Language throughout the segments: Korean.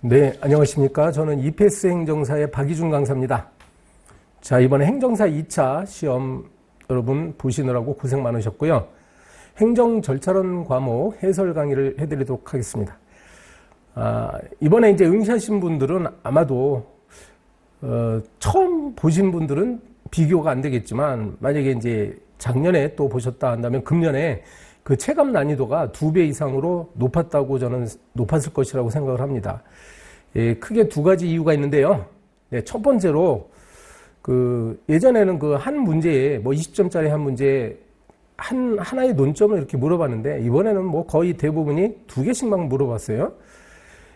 네, 안녕하십니까. 저는 EPS 행정사의 박희준 강사입니다. 자, 이번에 행정사 2차 시험 여러분 보시느라고 고생 많으셨고요. 행정 절차론 과목 해설 강의를 해드리도록 하겠습니다. 이번에 이제 응시하신 분들은 아마도 처음 보신 분들은 비교가 안 되겠지만, 만약에 이제 작년에 또 보셨다 한다면 금년에 그 체감 난이도가 2배 이상으로 높았을 것이라고 생각을 합니다. 예, 크게 두 가지 이유가 있는데요. 네, 첫 번째로 예전에는 한 문제에 20점짜리 한 문제에 하나의 논점을 이렇게 물어봤는데, 이번에는 거의 대부분이 2개씩만 물어봤어요.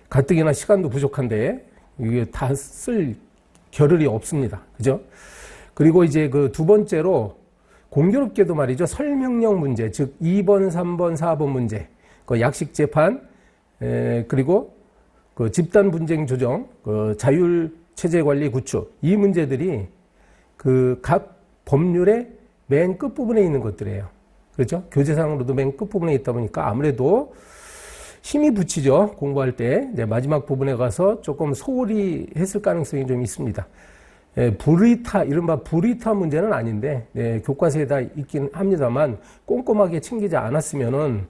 가뜩이나 시간도 부족한데 이게 다 쓸 겨를이 없습니다. 그죠? 그리고 이제 두 번째로 공교롭게도 말이죠. 설명형 문제, 즉 2번, 3번, 4번 문제, 약식 재판, 그리고 집단 분쟁 조정, 자율 체제 관리 구축, 이 문제들이 각 법률의 맨 끝부분에 있는 것들이에요. 그렇죠? 교재상으로도 맨 끝부분에 있다 보니까 아무래도 힘이 붙이죠. 공부할 때. 이제 마지막 부분에 가서 조금 소홀히 했을 가능성이 좀 있습니다. 이른바 불이타 문제는 아닌데, 교과서에 다 있긴 합니다만, 꼼꼼하게 챙기지 않았으면은,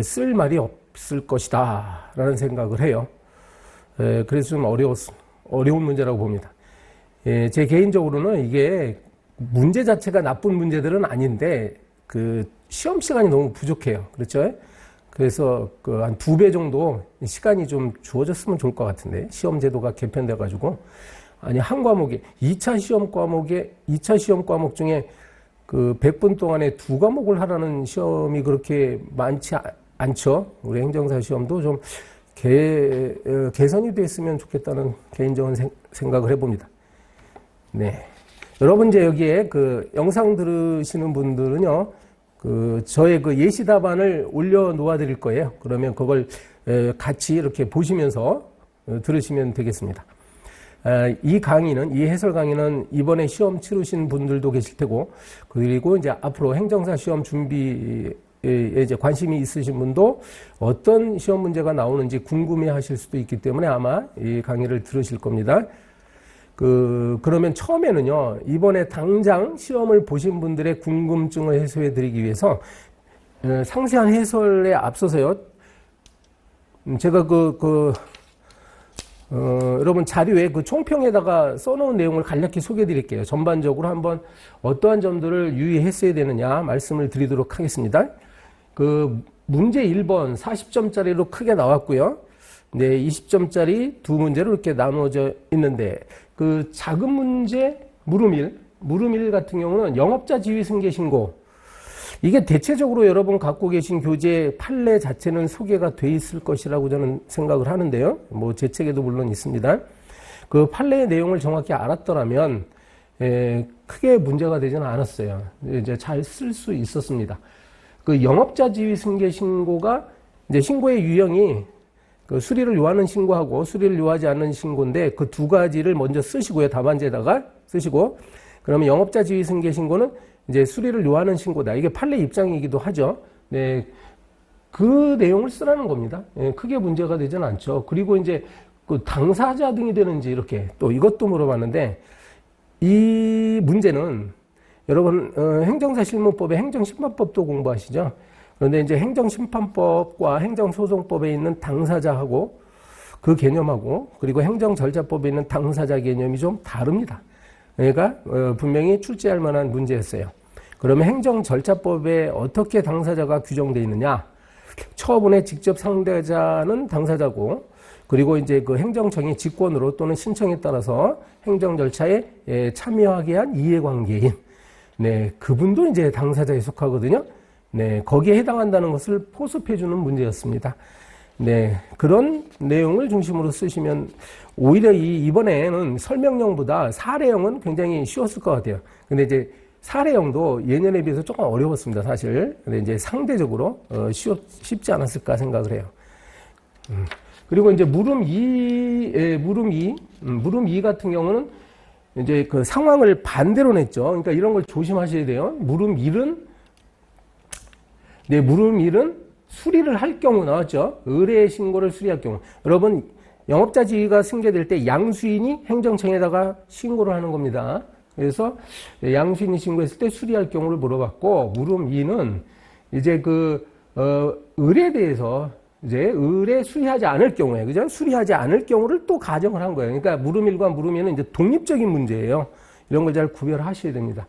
쓸 말이 없을 것이다. 라는 생각을 해요. 그래서 좀 어려운 문제라고 봅니다. 제 개인적으로는 이게 문제 자체가 나쁜 문제들은 아닌데, 시험 시간이 너무 부족해요. 그렇죠? 그래서 한 2배 정도 시간이 좀 주어졌으면 좋을 것 같은데, 시험 제도가 개편돼가지고, 한 과목에, 2차 시험 과목 중에 100분 동안에 2과목을 하라는 시험이 그렇게 많지 않죠. 우리 행정사 시험도 좀 개선이 됐으면 좋겠다는 개인적인 생각을 해봅니다. 네. 여러분, 이제 여기에 영상 들으시는 분들은요, 저의 예시 답안을 올려놓아 드릴 거예요. 그러면 그걸 같이 이렇게 보시면서 들으시면 되겠습니다. 이 해설 강의는 이번에 시험 치르신 분들도 계실 테고, 그리고 이제 앞으로 행정사 시험 준비에 이제 관심이 있으신 분도 어떤 시험 문제가 나오는지 궁금해 하실 수도 있기 때문에 아마 이 강의를 들으실 겁니다. 그러면 처음에는요, 이번에 당장 시험을 보신 분들의 궁금증을 해소해 드리기 위해서, 상세한 해설에 앞서서요, 제가 여러분 자료에 총평에다가 써놓은 내용을 간략히 소개해 드릴게요. 전반적으로 한번 어떠한 점들을 유의했어야 되느냐 말씀을 드리도록 하겠습니다. 문제 1번 40점짜리로 크게 나왔고요. 네, 20점짜리 두 문제로 이렇게 나누어져 있는데, 작은 문제 물음 1 같은 경우는 영업자 지위 승계 신고, 이게 대체적으로 여러분 갖고 계신 교재 판례 자체는 소개가 돼 있을 것이라고 저는 생각을 하는데요. 제 책에도 물론 있습니다. 판례의 내용을 정확히 알았더라면 크게 문제가 되지는 않았어요. 이제 잘 쓸 수 있었습니다. 영업자 지위 승계 신고가 이제 신고의 유형이 수리를 요하는 신고하고 수리를 요하지 않는 신고인데, 그 두 가지를 먼저 쓰시고요. 답안지에다가 쓰시고, 그러면 영업자 지위 승계 신고는 이제 수리를 요하는 신고다. 이게 판례 입장이기도 하죠. 네. 그 내용을 쓰라는 겁니다. 크게 문제가 되지는 않죠. 그리고 이제 당사자 등이 되는지 이렇게 또 이것도 물어봤는데, 이 문제는 여러분, 행정사 실무법에 행정심판법도 공부하시죠? 그런데 이제 행정심판법과 행정소송법에 있는 당사자하고 그 개념하고, 그리고 행정절차법에 있는 당사자 개념이 좀 다릅니다. 그러니까 분명히 출제할 만한 문제였어요. 그러면 행정절차법에 어떻게 당사자가 규정되어 있느냐? 처분의 직접 상대자는 당사자고, 그리고 이제 행정청이 직권으로 또는 신청에 따라서 행정절차에 참여하게 한 이해관계인, 네, 그분도 이제 당사자에 속하거든요. 네, 거기에 해당한다는 것을 포섭해주는 문제였습니다. 네, 그런 내용을 중심으로 쓰시면 오히려 이번에는 설명형보다 사례형은 굉장히 쉬웠을 것 같아요. 근데 이제 사례형도 예년에 비해서 조금 어려웠습니다, 사실. 근데 이제 상대적으로 쉽지 않았을까 생각을 해요. 그리고 이제 물음 2 같은 경우는 이제 상황을 반대로 냈죠. 그러니까 이런 걸 조심하셔야 돼요. 물음 1은 수리를 할 경우 나왔죠. 의뢰 신고를 수리할 경우. 여러분, 영업자 지위가 승계될 때 양수인이 행정청에다가 신고를 하는 겁니다. 그래서 양수인이 신고했을 때 수리할 경우를 물어봤고, 물음 2는 이제 을에 대해서 이제 을에 수리하지 않을 경우에, 그죠? 수리하지 않을 경우를 또 가정을 한 거예요. 그러니까 물음 1과 물음 2는 이제 독립적인 문제예요. 이런 걸 잘 구별하셔야 됩니다.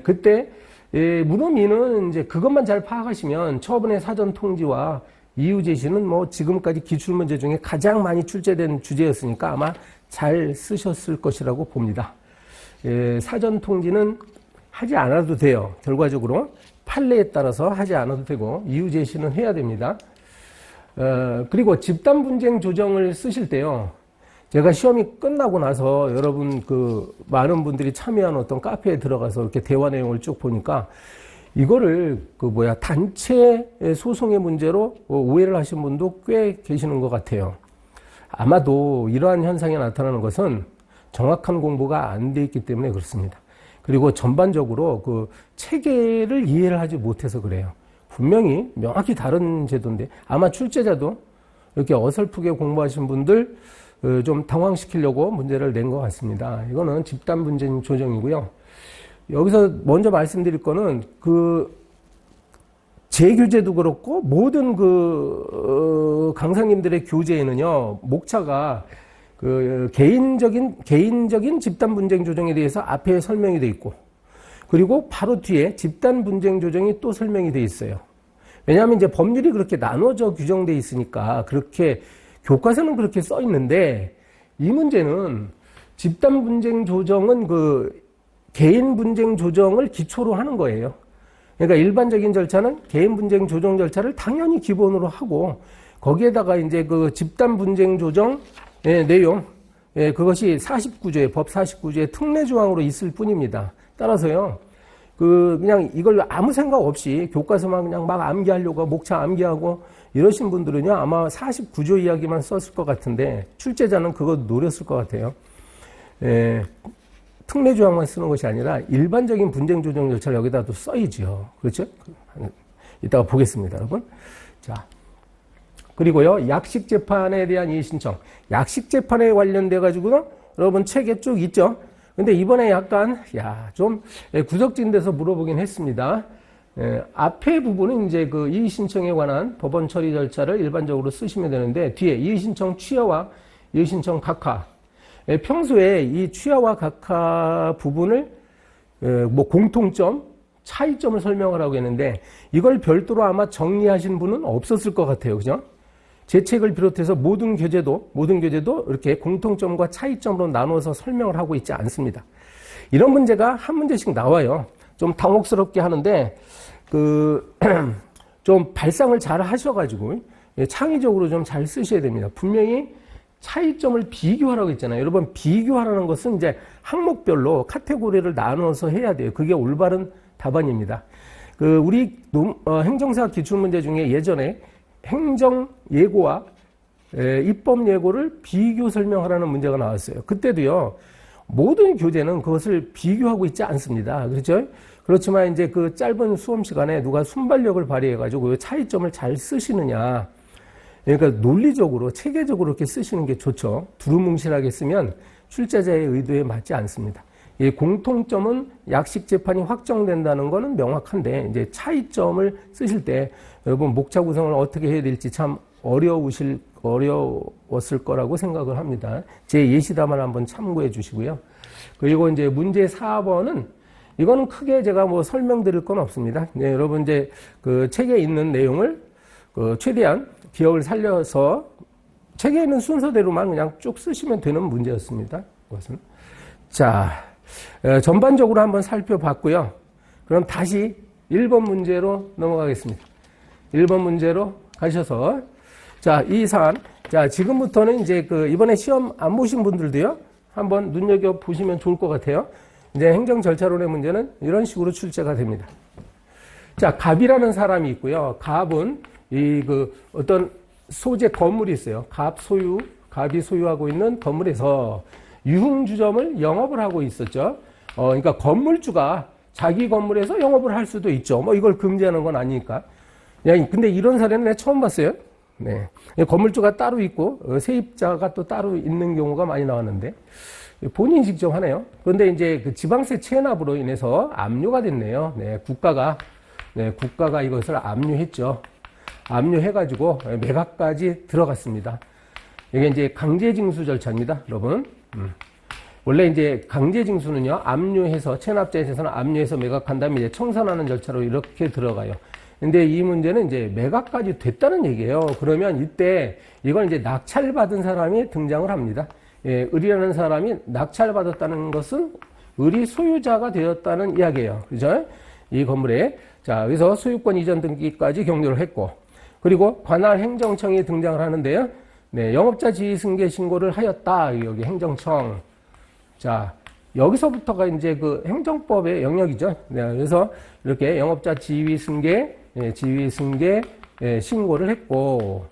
그때 물음 2는 이제 그것만 잘 파악하시면 처분의 사전 통지와 이유 제시는 뭐 지금까지 기출문제 중에 가장 많이 출제된 주제였으니까 아마 잘 쓰셨을 것이라고 봅니다. 사전 통지는 하지 않아도 돼요. 결과적으로 판례에 따라서 하지 않아도 되고 이유 제시는 해야 됩니다. 그리고 집단 분쟁 조정을 쓰실 때요. 제가 시험이 끝나고 나서 여러분 많은 분들이 참여한 어떤 카페에 들어가서 이렇게 대화 내용을 쭉 보니까 이거를 단체 소송의 문제로 오해를 하신 분도 꽤 계시는 것 같아요. 아마도 이러한 현상이 나타나는 것은 정확한 공부가 안 돼 있기 때문에 그렇습니다. 그리고 전반적으로 체계를 이해를 하지 못해서 그래요. 분명히 명확히 다른 제도인데 아마 출제자도 이렇게 어설프게 공부하신 분들 좀 당황시키려고 문제를 낸 것 같습니다. 이거는 집단 분쟁 조정이고요. 여기서 먼저 말씀드릴 거는 제 교재도 그렇고 모든 강사님들의 교재에는요, 목차가 개인적인 집단 분쟁 조정에 대해서 앞에 설명이 돼 있고, 그리고 바로 뒤에 집단 분쟁 조정이 또 설명이 돼 있어요. 왜냐하면 이제 법률이 그렇게 나눠져 규정돼 있으니까 그렇게 교과서는 그렇게 써 있는데 이 문제는 집단 분쟁 조정은 개인 분쟁 조정을 기초로 하는 거예요. 그러니까 일반적인 절차는 개인 분쟁 조정 절차를 당연히 기본으로 하고 거기에다가 이제 집단 분쟁 조정의 내용, 그것이 49조의 법 49조의 특례 조항으로 있을 뿐입니다. 따라서요, 그냥 이걸 아무 생각 없이 교과서만 그냥 막 암기하려고 목차 암기하고 이러신 분들은요, 아마 49조 이야기만 썼을 것 같은데 출제자는 그거 노렸을 것 같아요. 특례 조항만 쓰는 것이 아니라 일반적인 분쟁 조정 절차를 여기다도 써야죠. 그렇죠? 이따가 보겠습니다, 여러분. 자. 그리고요, 약식 재판에 대한 이의 신청. 약식 재판에 관련돼 가지고는 여러분 책에 쭉 있죠. 근데 이번에 약간 좀 구석진 데서 물어보긴 했습니다. 앞에 부분은 이제 이의 신청에 관한 법원 처리 절차를 일반적으로 쓰시면 되는데 뒤에 이의 신청 취하와 이의 신청 각하. 평소에 이 취하와 각하 부분을 공통점, 차이점을 설명을 하고 있는데 이걸 별도로 아마 정리하신 분은 없었을 것 같아요. 그죠? 제 책을 비롯해서 모든 교재도 이렇게 공통점과 차이점으로 나누어서 설명을 하고 있지 않습니다. 이런 문제가 한 문제씩 나와요. 좀 당혹스럽게 하는데, 좀 발상을 잘 하셔가지고, 창의적으로 좀 잘 쓰셔야 됩니다. 분명히 차이점을 비교하라고 했잖아요. 여러분, 비교하라는 것은 이제 항목별로 카테고리를 나누어서 해야 돼요. 그게 올바른 답안입니다. 우리 행정사 기출문제 중에 예전에 행정 예고와 입법 예고를 비교 설명하라는 문제가 나왔어요. 그때도요, 모든 교재는 그것을 비교하고 있지 않습니다. 그렇죠? 그렇지만 이제 짧은 수험 시간에 누가 순발력을 발휘해가지고 차이점을 잘 쓰시느냐. 그러니까 논리적으로, 체계적으로 이렇게 쓰시는 게 좋죠. 두루뭉실하게 쓰면 출제자의 의도에 맞지 않습니다. 이 공통점은 약식 재판이 확정된다는 거는 명확한데, 이제 차이점을 쓰실 때 여러분 목차 구성을 어떻게 해야 될지 참 어려웠을 거라고 생각을 합니다. 제 예시담을 한번 참고해 주시고요. 그리고 이제 문제 4번은 이거는 크게 제가 설명드릴 건 없습니다. 네, 여러분 이제 책에 있는 내용을 최대한 기억을 살려서 책에 있는 순서대로만 그냥 쭉 쓰시면 되는 문제였습니다. 그것은. 자, 전반적으로 한번 살펴봤고요. 그럼 다시 1번 문제로 넘어가겠습니다. 1번 문제로 가셔서, 자, 이 사안. 자, 지금부터는 이제 이번에 시험 안 보신 분들도요, 한번 눈여겨보시면 좋을 것 같아요. 이제 행정 절차론의 문제는 이런 식으로 출제가 됩니다. 자, 갑이라는 사람이 있고요. 갑은 어떤 소재 건물이 있어요. 갑이 소유하고 있는 건물에서 유흥주점을 영업을 하고 있었죠. 그러니까 건물주가 자기 건물에서 영업을 할 수도 있죠. 이걸 금지하는 건 아니니까. 근데 이런 사례는 내가 처음 봤어요. 네. 건물주가 따로 있고 세입자가 또 따로 있는 경우가 많이 나왔는데 본인이 직접 하네요. 그런데 이제 그 지방세 체납으로 인해서 압류가 됐네요. 네, 국가가 이것을 압류했죠. 압류해가지고 매각까지 들어갔습니다. 이게 이제 강제징수 절차입니다, 여러분. 원래 이제 강제징수는요, 압류해서 체납자의 재산을 압류해서 매각한 다음에 이제 청산하는 절차로 이렇게 들어가요. 근데 이 문제는 이제 매각까지 됐다는 얘기예요. 그러면 이때 이건 이제 낙찰받은 사람이 등장을 합니다. 예, 을이라는 사람이 낙찰받았다는 것은 을이 소유자가 되었다는 이야기예요. 그죠? 이 건물에. 자, 그래서 소유권 이전 등기까지 격려를 했고, 그리고 관할 행정청이 등장을 하는데요. 네, 영업자 지위 승계 신고를 하였다. 여기 행정청. 자, 여기서부터가 이제 그 행정법의 영역이죠. 네, 그래서 이렇게 영업자 지위 승계, 신고를 했고,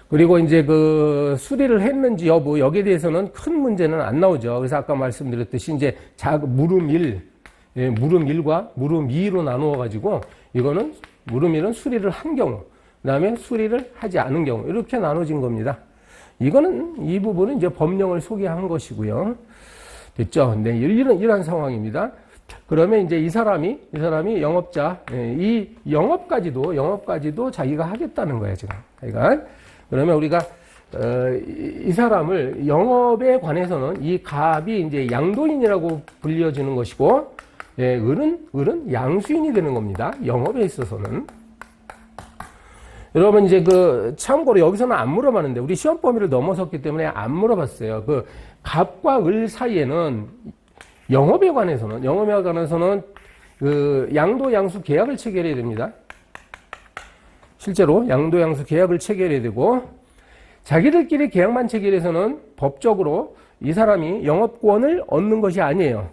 그리고 이제 그 수리를 했는지 여부, 여기에 대해서는 큰 문제는 안 나오죠. 그래서 아까 말씀드렸듯이 이제 물음 1, 물음 1과 물음 2로 나누어 가지고 이거는 물음 1은 수리를 한 경우, 그 다음에 수리를 하지 않은 경우, 이렇게 나눠진 겁니다. 이거는, 이 부분은 이제 법령을 소개한 것이고요. 됐죠? 네, 이런 상황입니다. 그러면 이제 이 사람이 영업자, 이 영업까지도 자기가 하겠다는 거예요, 지금. 자기가. 그러면 우리가, 이 사람을 영업에 관해서는 이 갑이 이제 양도인이라고 불려지는 것이고, 예, 을은 양수인이 되는 겁니다. 영업에 있어서는. 여러분, 이제 참고로 여기서는 안 물어봤는데, 우리 시험 범위를 넘어섰기 때문에 안 물어봤어요. 갑과 을 사이에는 영업에 관해서는 양도, 양수 계약을 체결해야 됩니다. 실제로 양도, 양수 계약을 체결해야 되고, 자기들끼리 계약만 체결해서는 법적으로 이 사람이 영업권을 얻는 것이 아니에요.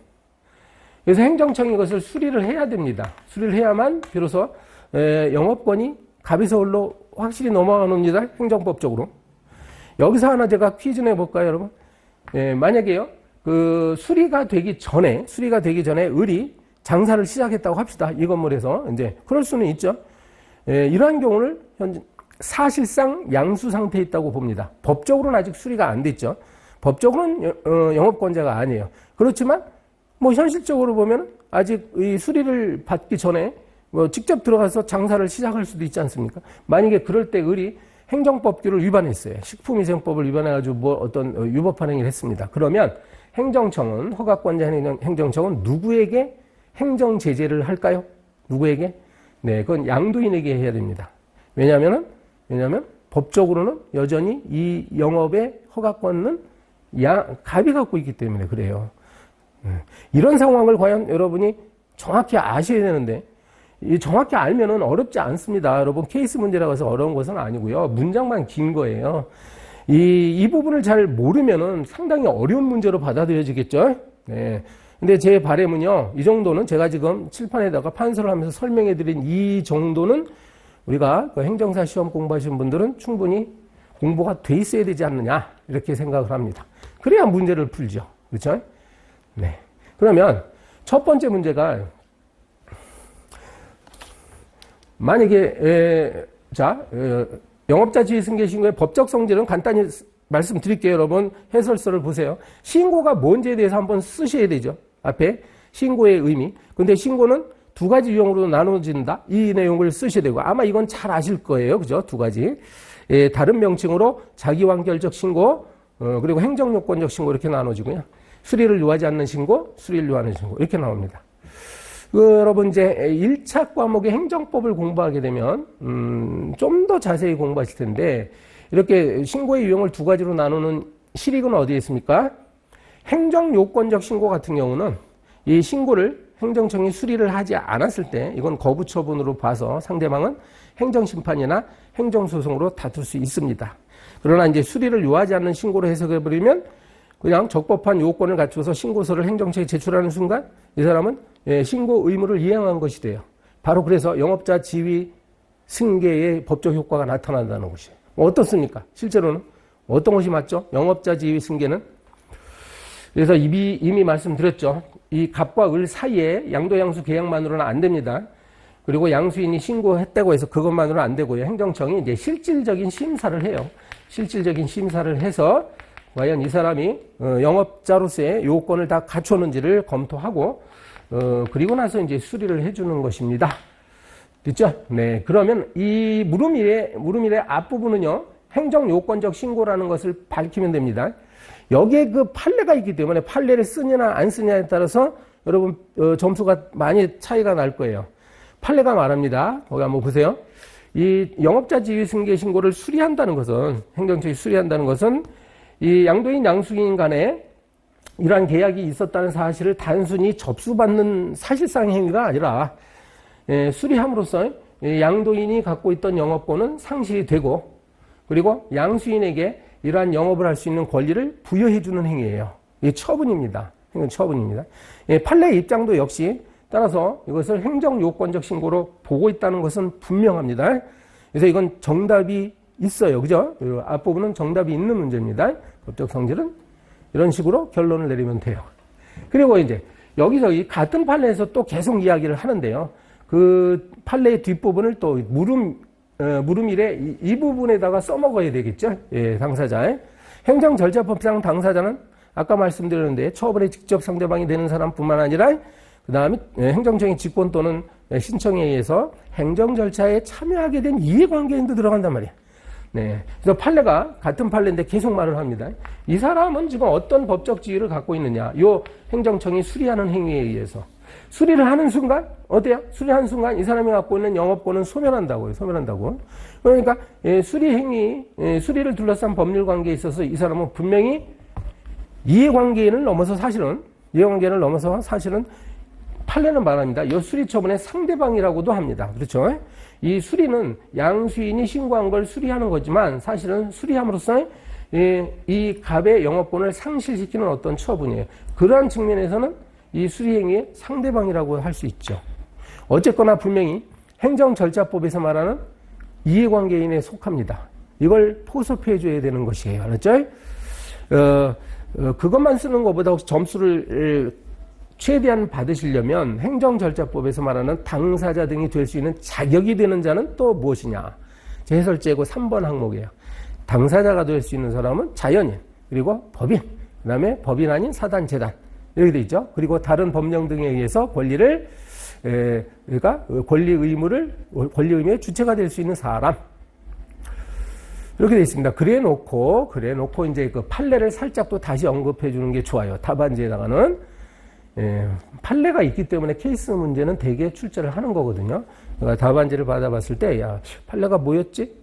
그래서 행정청이 이것을 수리를 해야 됩니다. 수리를 해야만 비로소 영업권이 갑에서 을로 확실히 넘어가옵니다. 행정법적으로. 여기서 하나 제가 퀴즈 내볼까요, 여러분? 만약에요, 수리가 되기 전에 을이 장사를 시작했다고 합시다. 이 건물에서. 이제, 그럴 수는 있죠. 이러한 경우를 현재 사실상 양수 상태에 있다고 봅니다. 법적으로는 아직 수리가 안 됐죠. 법적으로는 영업권자가 아니에요. 그렇지만, 현실적으로 보면 아직 이 수리를 받기 전에 직접 들어가서 장사를 시작할 수도 있지 않습니까? 만약에 그럴 때 을이 행정법규를 위반했어요. 식품위생법을 위반해가지고 어떤 위법한 행위를 했습니다. 그러면 행정청은, 허가권자 행정청은 누구에게 행정 제재를 할까요? 누구에게? 네, 그건 양도인에게 해야 됩니다. 왜냐면 법적으로는 여전히 이 영업의 허가권은 갑이 갖고 있기 때문에 그래요. 이런 상황을 과연 여러분이 정확히 아셔야 되는데, 정확히 알면은 어렵지 않습니다. 여러분, 케이스 문제라고 해서 어려운 것은 아니고요. 문장만 긴 거예요. 이 부분을 잘 모르면은 상당히 어려운 문제로 받아들여지겠죠? 네. 근데 제 바람은요, 이 정도는 제가 지금 칠판에다가 판서를 하면서 설명해 드린 이 정도는 우리가 행정사 시험 공부하시는 분들은 충분히 공부가 돼 있어야 되지 않느냐, 이렇게 생각을 합니다. 그래야 문제를 풀죠. 그렇죠? 네. 그러면 첫 번째 문제가, 만약에 영업자 지위 승계 신고의 법적 성질은 간단히 말씀드릴게요. 여러분, 해설서를 보세요. 신고가 뭔지에 대해서 한번 쓰셔야 되죠. 앞에 신고의 의미. 근데 신고는 두 가지 유형으로 나눠진다. 이 내용을 쓰셔야 되고, 아마 이건 잘 아실 거예요. 그죠? 두 가지. 다른 명칭으로 자기완결적 신고, 그리고 행정요건적 신고, 이렇게 나눠지고요. 수리를 요하지 않는 신고, 수리를 요하는 신고, 이렇게 나옵니다. 여러분, 이제 1차 과목의 행정법을 공부하게 되면 좀 더 자세히 공부하실 텐데, 이렇게 신고의 유형을 두 가지로 나누는 실익은 어디에 있습니까? 행정요건적 신고 같은 경우는 이 신고를 행정청이 수리를 하지 않았을 때, 이건 거부 처분으로 봐서 상대방은 행정심판이나 행정소송으로 다툴 수 있습니다. 그러나 이제 수리를 요하지 않는 신고로 해석해버리면 그냥 적법한 요건을 갖춰서 신고서를 행정청에 제출하는 순간 이 사람은 신고 의무를 이행한 것이 돼요. 바로 그래서 영업자 지위 승계의 법적 효과가 나타난다는 것이에요. 어떻습니까? 실제로는 어떤 것이 맞죠? 영업자 지위 승계는. 그래서 이미 말씀드렸죠. 이 갑과 을 사이에 양도양수 계약만으로는 안 됩니다. 그리고 양수인이 신고했다고 해서 그것만으로는 안 되고요. 행정청이 이제 실질적인 심사를 해요. 실질적인 심사를 해서 과연 이 사람이 영업자로서의 요건을 다 갖췄는지를 검토하고 그리고 나서 이제 수리를 해주는 것입니다. 됐죠? 네. 그러면 이 물음일의 앞부분은요, 행정요건적 신고라는 것을 밝히면 됩니다. 여기에 그 판례가 있기 때문에 판례를 쓰느냐 안 쓰느냐에 따라서 여러분 점수가 많이 차이가 날 거예요. 판례가 말합니다. 거기 한번 보세요. 이 영업자 지위 승계 신고를 수리한다는 것은, 행정청이 수리한다는 것은 이 양도인 양수인 간에 이러한 계약이 있었다는 사실을 단순히 접수받는 사실상 행위가 아니라 수리함으로써 양도인이 갖고 있던 영업권은 상실이 되고, 그리고 양수인에게 이러한 영업을 할 수 있는 권리를 부여해주는 행위예요. 이게 처분입니다. 행정 처분입니다. 판례의 입장도 역시 따라서 이것을 행정요건적 신고로 보고 있다는 것은 분명합니다. 그래서 이건 정답이 있어요. 그죠? 앞부분은 정답이 있는 문제입니다. 법적 성질은 이런 식으로 결론을 내리면 돼요. 그리고 이제 여기서 이 같은 판례에서 또 계속 이야기를 하는데요. 그 판례의 뒷부분을 또 물음일에 이 부분에다가 써먹어야 되겠죠. 예, 당사자. 행정절차법상 당사자는 아까 말씀드렸는데 처벌에 직접 상대방이 되는 사람뿐만 아니라 그 다음에 행정청의 직권 또는 신청에 의해서 행정절차에 참여하게 된 이해관계인도 들어간단 말이에요. 네. 그래서 판례가 같은 판례인데 계속 말을 합니다. 이 사람은 지금 어떤 법적 지위를 갖고 있느냐. 요 행정청이 수리하는 행위에 의해서. 수리를 하는 순간, 어때요? 수리하는 순간 이 사람이 갖고 있는 영업권은 소멸한다고요. 소멸한다고. 그러니까, 수리 행위, 수리를 둘러싼 법률 관계에 있어서 이 사람은 분명히 이해관계인을 넘어서 사실은 판례는 말합니다. 이 수리 처분의 상대방이라고도 합니다. 그렇죠? 이 수리는 양수인이 신고한 걸 수리하는 거지만 사실은 수리함으로써 이 갑의 영업권을 상실시키는 어떤 처분이에요. 그러한 측면에서는 이 수리행위의 상대방이라고 할 수 있죠. 어쨌거나 분명히 행정절차법에서 말하는 이해관계인에 속합니다. 이걸 포섭해 줘야 되는 것이에요. 알았죠? 그것만 쓰는 것보다 혹시 점수를 최대한 받으시려면 행정절차법에서 말하는 당사자 등이 될 수 있는 자격이 되는 자는 또 무엇이냐. 제 해설제고 3번 항목이에요. 당사자가 될 수 있는 사람은 자연인, 그리고 법인, 그 다음에 법인 아닌 사단, 재단 이렇게 돼 있죠. 그리고 다른 법령 등에 의해서 권리를 그러니까 권리 의무의 주체가 될 수 있는 사람. 이렇게 되어 있습니다. 그래 놓고 이제 그 판례를 살짝 또 다시 언급해 주는 게 좋아요. 답안지에다가는 판례가 있기 때문에 케이스 문제는 대개 출제를 하는 거거든요. 그러니까 답안지를 받아봤을 때, 야, 판례가 뭐였지?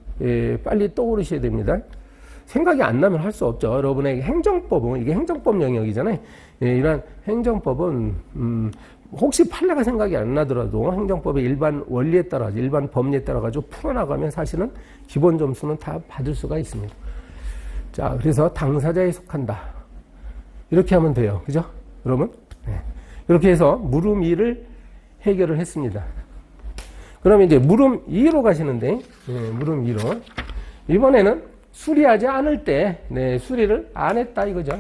빨리 떠오르셔야 됩니다. 생각이 안 나면 할 수 없죠. 여러분의 행정법은, 이게 행정법 영역이잖아요. 이런 행정법은, 혹시 판례가 생각이 안 나더라도 행정법의 일반 원리에 따라서, 일반 법리에 따라가지고 풀어나가면 사실은 기본 점수는 다 받을 수가 있습니다. 자, 그래서 당사자에 속한다. 이렇게 하면 돼요. 그죠? 여러분? 네. 이렇게 해서 물음 2를 해결을 했습니다. 그러면 이제 물음 2로 가시는데, 물음 2로. 이번에는 수리하지 않을 때, 수리를 안 했다 이거죠.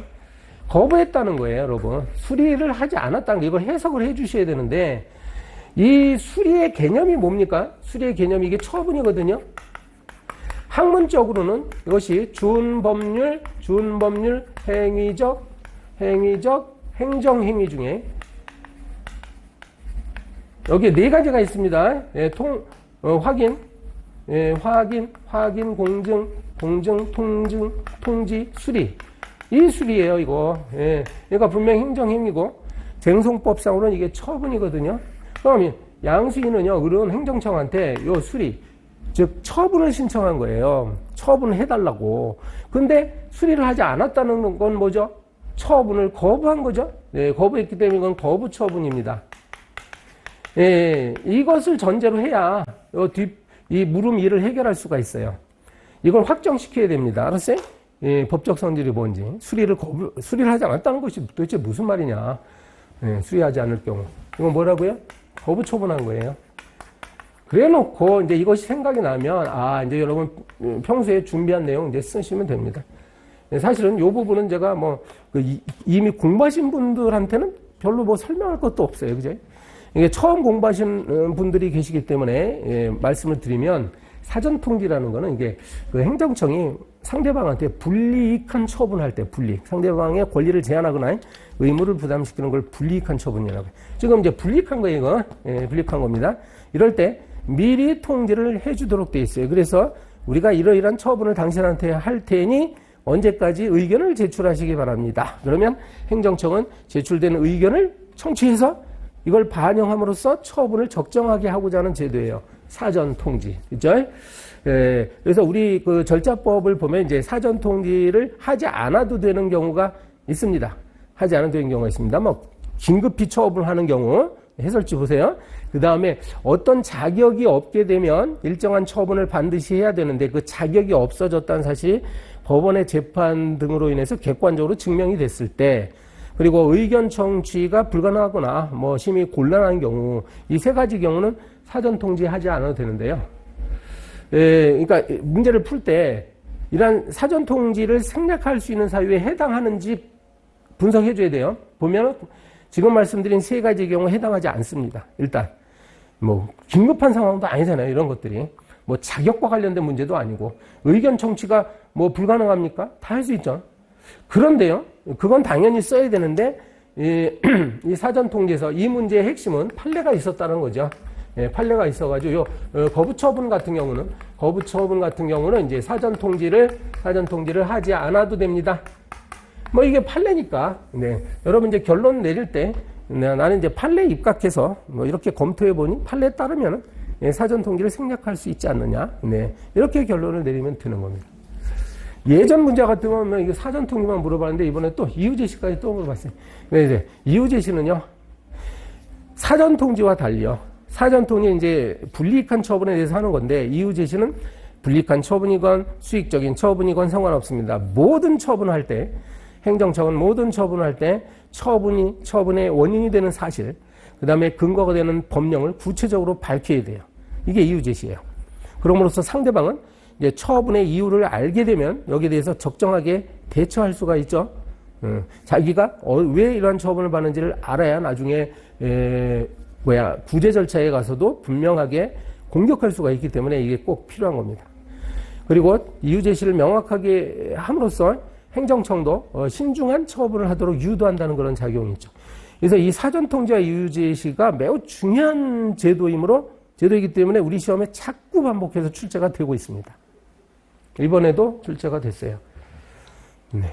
거부했다는 거예요, 여러분. 수리를 하지 않았다는 거, 이걸 해석을 해 주셔야 되는데, 이 수리의 개념이 뭡니까? 수리의 개념이 이게 처분이거든요. 학문적으로는 이것이 준법률, 행위적, 행정행위 중에 여기에 4가지가 있습니다. 확인, 공증, 통지, 수리. 이 수리예요, 이거. 그러니까 분명히 행정행위고 쟁송법상으로는 이게 처분이거든요. 그럼 양수인은요, 의뢰원 행정청한테 요 수리, 즉 처분을 신청한 거예요. 처분을 해달라고. 근데 수리를 하지 않았다는 건 뭐죠? 처분을 거부한 거죠. 거부했기 때문에 이건 거부 처분입니다. 이것을 전제로 해야 이 물음 2를 해결할 수가 있어요. 이걸 확정시켜야 됩니다. 알았어요? 법적 성질이 뭔지. 수리를 하지 않았다는 것이 도대체 무슨 말이냐. 수리하지 않을 경우. 이건 뭐라고요? 거부 처분한 거예요. 그래 놓고 이제 이것이 생각이 나면, 이제 여러분 평소에 준비한 내용 이제 쓰시면 됩니다. 사실은 이 부분은 제가 이미 공부하신 분들한테는 별로 설명할 것도 없어요. 그죠? 이게 처음 공부하신 분들이 계시기 때문에 예, 말씀을 드리면 사전 통지라는 거는 이게 그 행정청이 상대방한테 불이익한 처분할 때 상대방의 권리를 제한하거나 의무를 부담시키는 걸 불이익한 처분이라고 해요. 지금 이제 불이익한 거예요, 이거. 예, 불이익한 겁니다. 이럴 때 미리 통지를 해주도록 돼 있어요. 그래서 우리가 이러이러한 처분을 당신한테 할 테니 언제까지 의견을 제출하시기 바랍니다. 그러면 행정청은 제출된 의견을 청취해서 이걸 반영함으로써 처분을 적정하게 하고자 하는 제도예요. 사전 통지. 그죠? 예, 그래서 우리 그 절차법을 보면 이제 사전 통지를 하지 않아도 되는 경우가 있습니다. 하지 않아도 되는 경우가 있습니다. 뭐, 긴급히 처분하는 경우, 해설지 보세요. 그 다음에 어떤 자격이 없게 되면 일정한 처분을 반드시 해야 되는데 그 자격이 없어졌다는 사실이 법원의 재판 등으로 인해서 객관적으로 증명이 됐을 때, 그리고 의견 청취가 불가능하거나 뭐 심히 곤란한 경우, 이 세 가지 경우는 사전 통지하지 않아도 되는데요. 예, 그러니까 문제를 풀 때 이러한 사전 통지를 생략할 수 있는 사유에 해당하는지 분석해 줘야 돼요. 보면 지금 말씀드린 세 가지 경우에 해당하지 않습니다. 일단 뭐 긴급한 상황도 아니잖아요. 이런 것들이 뭐 자격과 관련된 문제도 아니고 의견 청취가 뭐 불가능합니까? 다 할 수 있죠. 그런데요, 그건 당연히 써야 되는데 이 사전 통지에서 이 문제의 핵심은 판례가 있었다는 거죠. 예, 판례가 있어가지고 거부 처분 같은 경우는 이제 사전 통지를 하지 않아도 됩니다. 뭐 이게 판례니까. 네, 여러분 이제 결론 내릴 때 나는 이제 판례에 입각해서 뭐 이렇게 검토해 보니 판례에 따르면 예, 사전 통지를 생략할 수 있지 않느냐. 네, 이렇게 결론을 내리면 되는 겁니다. 예전 문제 같으면 이게 사전 통지만 물어봤는데 이번에 또 이유 제시까지 또 물어봤어요. 네, 이제 이유 제시는요, 사전 통지와 달리요. 사전 통지 이제 불이익한 처분에 대해서 하는 건데 이유 제시는 불이익한 처분이건 수익적인 처분이건 상관없습니다. 모든 처분할 때 행정청은 모든 처분할 때 처분의 원인이 되는 사실, 그 다음에 근거가 되는 법령을 구체적으로 밝혀야 돼요. 이게 이유 제시예요. 그럼으로써 상대방은 이제 처분의 이유를 알게 되면 여기에 대해서 적정하게 대처할 수가 있죠. 자기가 왜 이러한 처분을 받는지를 알아야 나중에 구제 절차에 가서도 분명하게 공격할 수가 있기 때문에 이게 꼭 필요한 겁니다. 그리고 이유 제시를 명확하게 함으로써 행정청도 신중한 처분을 하도록 유도한다는 그런 작용이 있죠. 그래서 이 사전 통지와 이유 제시가 매우 중요한 제도이기 때문에 우리 시험에 자꾸 반복해서 출제가 되고 있습니다. 이번에도 출제가 됐어요. 네.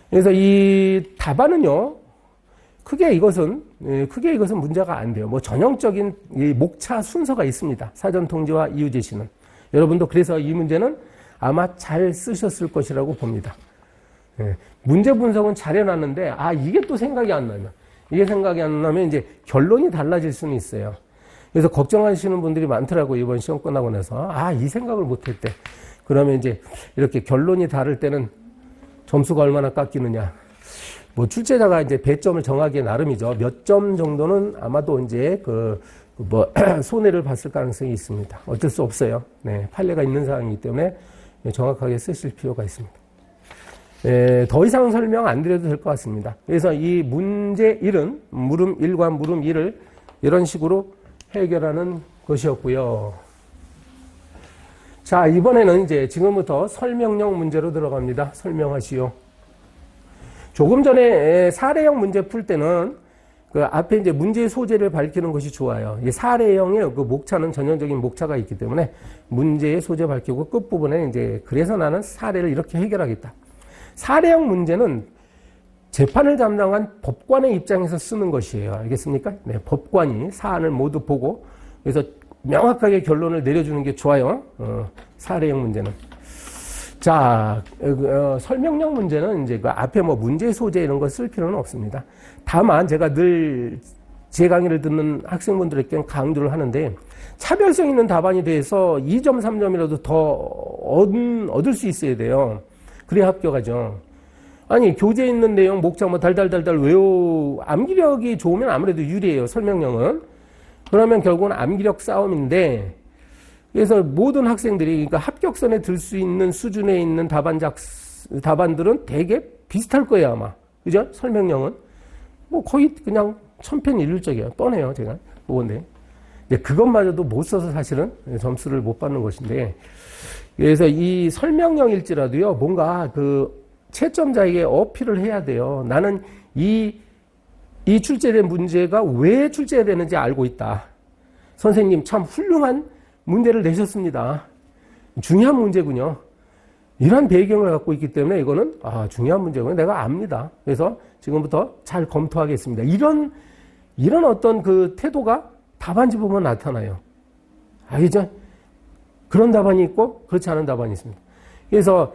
그래서 이 답안은요, 크게 이것은 문제가 안 돼요. 뭐 전형적인 이 목차 순서가 있습니다. 사전 통지와 이유 제시는. 여러분도 그래서 이 문제는 아마 잘 쓰셨을 것이라고 봅니다. 예. 문제 분석은 잘 해놨는데, 이게 또 생각이 안 나면 이제 결론이 달라질 수는 있어요. 그래서 걱정하시는 분들이 많더라고요. 이번 시험 끝나고 나서. 이 생각을 못 했대. 그러면 이제 이렇게 결론이 다를 때는 점수가 얼마나 깎이느냐. 뭐 출제자가 이제 배점을 정하기에 나름이죠. 몇 점 정도는 아마도 이제 손해를 봤을 가능성이 있습니다. 어쩔 수 없어요. 네, 판례가 있는 사항이기 때문에 정확하게 쓰실 필요가 있습니다. 더 이상 설명 안 드려도 될 것 같습니다. 그래서 이 문제 1은 물음 1과 물음 2를 이런 식으로 해결하는 것이었고요. 자, 이번에는 이제 지금부터 설명형 문제로 들어갑니다. 설명하시오. 조금 전에 사례형 문제 풀 때는 그 앞에 이제 문제의 소재를 밝히는 것이 좋아요. 이 사례형의 그 목차는 전형적인 목차가 있기 때문에 문제의 소재 밝히고 끝부분에 이제 그래서 나는 사례를 이렇게 해결하겠다. 사례형 문제는 재판을 담당한 법관의 입장에서 쓰는 것이에요. 알겠습니까? 네, 법관이 사안을 모두 보고 그래서 명확하게 결론을 내려주는 게 좋아요. 사례형 문제는. 자, 설명형 문제는 이제 그 앞에 뭐 문제 소재 이런 거 쓸 필요는 없습니다. 다만 제가 늘 제 강의를 듣는 학생분들에게 강조를 하는데 차별성 있는 답안이 돼서 2점, 3점이라도 더 얻을 수 있어야 돼요. 그래야 합격하죠. 아니, 교재에 있는 내용 목차 뭐 달달달달 암기력이 좋으면 아무래도 유리해요. 설명형은. 그러면 결국은 암기력 싸움인데, 그래서 모든 학생들이 그러니까 합격선에 들 수 있는 수준에 있는 답안들은 되게 비슷할 거예요, 아마. 그죠? 설명형은. 뭐 거의 그냥 천편일률적이에요. 뻔해요, 제가. 그건데. 그것마저도 못 써서 사실은 점수를 못 받는 것인데, 그래서 이 설명형일지라도요, 뭔가 그 채점자에게 어필을 해야 돼요. 나는 이 출제된 문제가 왜 출제되는지 알고 있다. 선생님 참 훌륭한 문제를 내셨습니다. 중요한 문제군요. 이런 배경을 갖고 있기 때문에 이거는 중요한 문제군요. 내가 압니다. 그래서 지금부터 잘 검토하겠습니다. 이런 어떤 그 태도가 답안지 보면 나타나요. 알겠죠? 그런 답안이 있고 그렇지 않은 답안이 있습니다. 그래서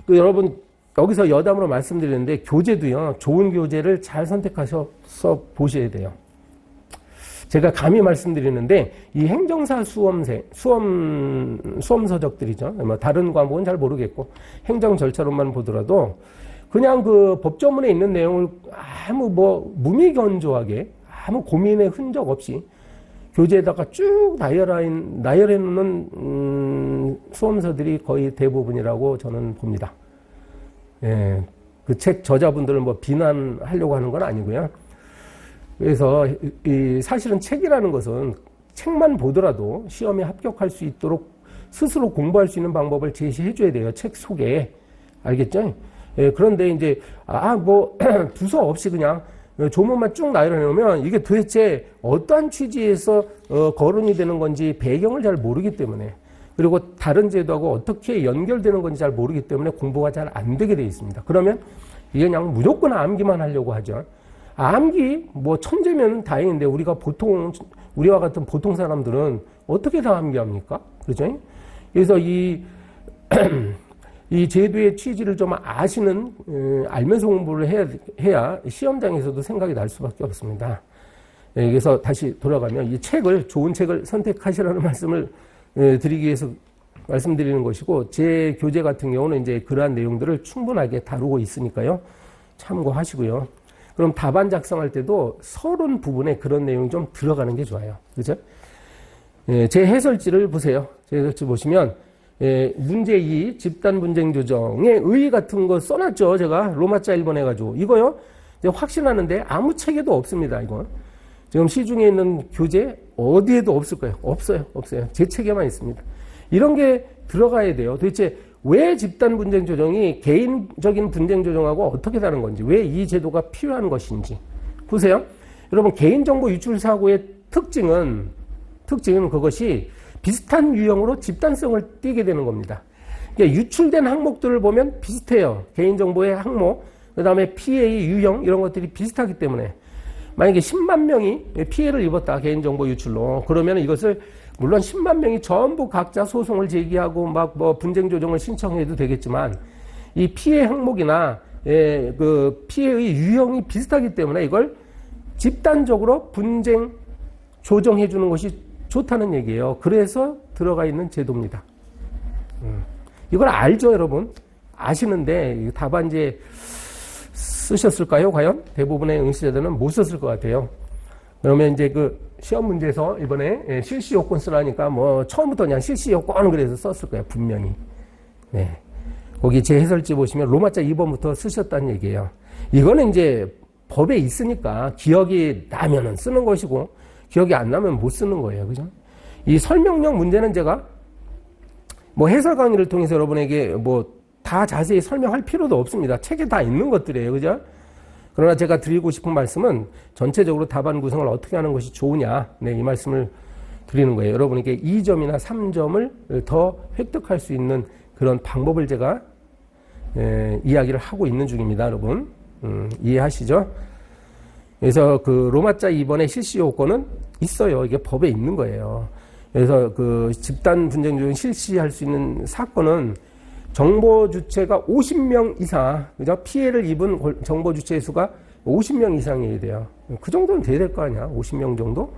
여러분 여기서 여담으로 말씀드리는데 교재도요. 좋은 교재를 잘 선택하셔서 보셔야 돼요. 제가 감히 말씀드리는데 이 행정사 수험서적들이죠. 다른 과목은 잘 모르겠고 행정 절차로만 보더라도 그냥 그 법조문에 있는 내용을 아무 무미건조하게 아무 고민의 흔적 없이 교재에다가 쭉 나열해 놓는 수험서들이 거의 대부분이라고 저는 봅니다. 예, 그 책 저자분들을 비난하려고 하는 건 아니고요. 그래서 사실은 책이라는 것은 책만 보더라도 시험에 합격할 수 있도록 스스로 공부할 수 있는 방법을 제시해 줘야 돼요. 책 속에. 알겠죠? 예, 그런데 이제 두서 없이 그냥 조문만 쭉 나열해 놓으면 이게 도대체 어떠한 취지에서 거론이 되는 건지 배경을 잘 모르기 때문에, 그리고 다른 제도하고 어떻게 연결되는 건지 잘 모르기 때문에 공부가 잘 안 되게 되어 있습니다. 그러면 이게 그냥 무조건 암기만 하려고 하죠. 암기 천재면 다행인데 우리와 같은 보통 사람들은 어떻게 다 암기합니까? 그렇죠? 그래서 이 제도의 취지를 좀 알면서 공부를 해야 시험장에서도 생각이 날 수밖에 없습니다. 그래서 다시 돌아가면 이 좋은 책을 선택하시라는 말씀을 드리기 위해서 말씀드리는 것이고, 제 교재 같은 경우는 이제 그러한 내용들을 충분하게 다루고 있으니까요. 참고하시고요. 그럼 답안 작성할 때도 서론 부분에 그런 내용이 좀 들어가는 게 좋아요. 그죠? 제 해설지를 보세요. 제 해설지 보시면, 문제 2, 집단 분쟁 조정의 의 같은 거 써놨죠. 제가 로마자 1번 해가지고. 이거요. 이제 확신하는데 아무 책에도 없습니다. 이거. 지금 시중에 있는 교재 어디에도 없을 거예요. 없어요. 제 책에만 있습니다. 이런 게 들어가야 돼요. 도대체 왜 집단 분쟁 조정이 개인적인 분쟁 조정하고 어떻게 다른 건지, 왜 이 제도가 필요한 것인지. 보세요. 여러분, 개인정보 유출 사고의 특징은 그것이 비슷한 유형으로 집단성을 띠게 되는 겁니다. 그러니까 유출된 항목들을 보면 비슷해요. 개인정보의 항목, 그 다음에 피해의 유형, 이런 것들이 비슷하기 때문에. 만약에 10만 명이 피해를 입었다, 개인정보 유출로. 그러면 이것을 물론 10만 명이 전부 각자 소송을 제기하고 분쟁 조정을 신청해도 되겠지만, 이 피해 항목이나 그 피해의 유형이 비슷하기 때문에 이걸 집단적으로 분쟁 조정해 주는 것이 좋다는 얘기예요. 그래서 들어가 있는 제도입니다. 이걸 알죠, 여러분? 아시는데 답안지에 쓰셨을까요? 과연? 대부분의 응시자들은 못 썼을 것 같아요. 그러면 이제 그 시험 문제에서 이번에 실시 요건 쓰라니까 처음부터 그냥 실시 요건 그래서 썼을 거예요, 분명히. 네. 거기 제 해설지 보시면 로마자 2번부터 쓰셨다는 얘기예요. 이거는 이제 법에 있으니까 기억이 나면은 쓰는 것이고, 기억이 안 나면 못 쓰는 거예요. 그죠? 이 설명형 문제는 제가 해설 강의를 통해서 여러분에게 다 자세히 설명할 필요도 없습니다. 책에 다 있는 것들이에요. 그죠? 그러나 제가 드리고 싶은 말씀은 전체적으로 답안 구성을 어떻게 하는 것이 좋으냐. 네, 이 말씀을 드리는 거예요. 여러분에게 2점이나 3점을 더 획득할 수 있는 그런 방법을 제가 이야기를 하고 있는 중입니다. 여러분. 이해하시죠? 그래서 그 로마자 2번의 실시 요건은 있어요. 이게 법에 있는 거예요. 그래서 그 집단 분쟁 조정 실시할 수 있는 사건은 정보 주체가 50명 이상, 그죠? 피해를 입은 정보 주체의 수가 50명 이상이어야 돼요. 그 정도는 돼야 될 거 아니야? 50명 정도?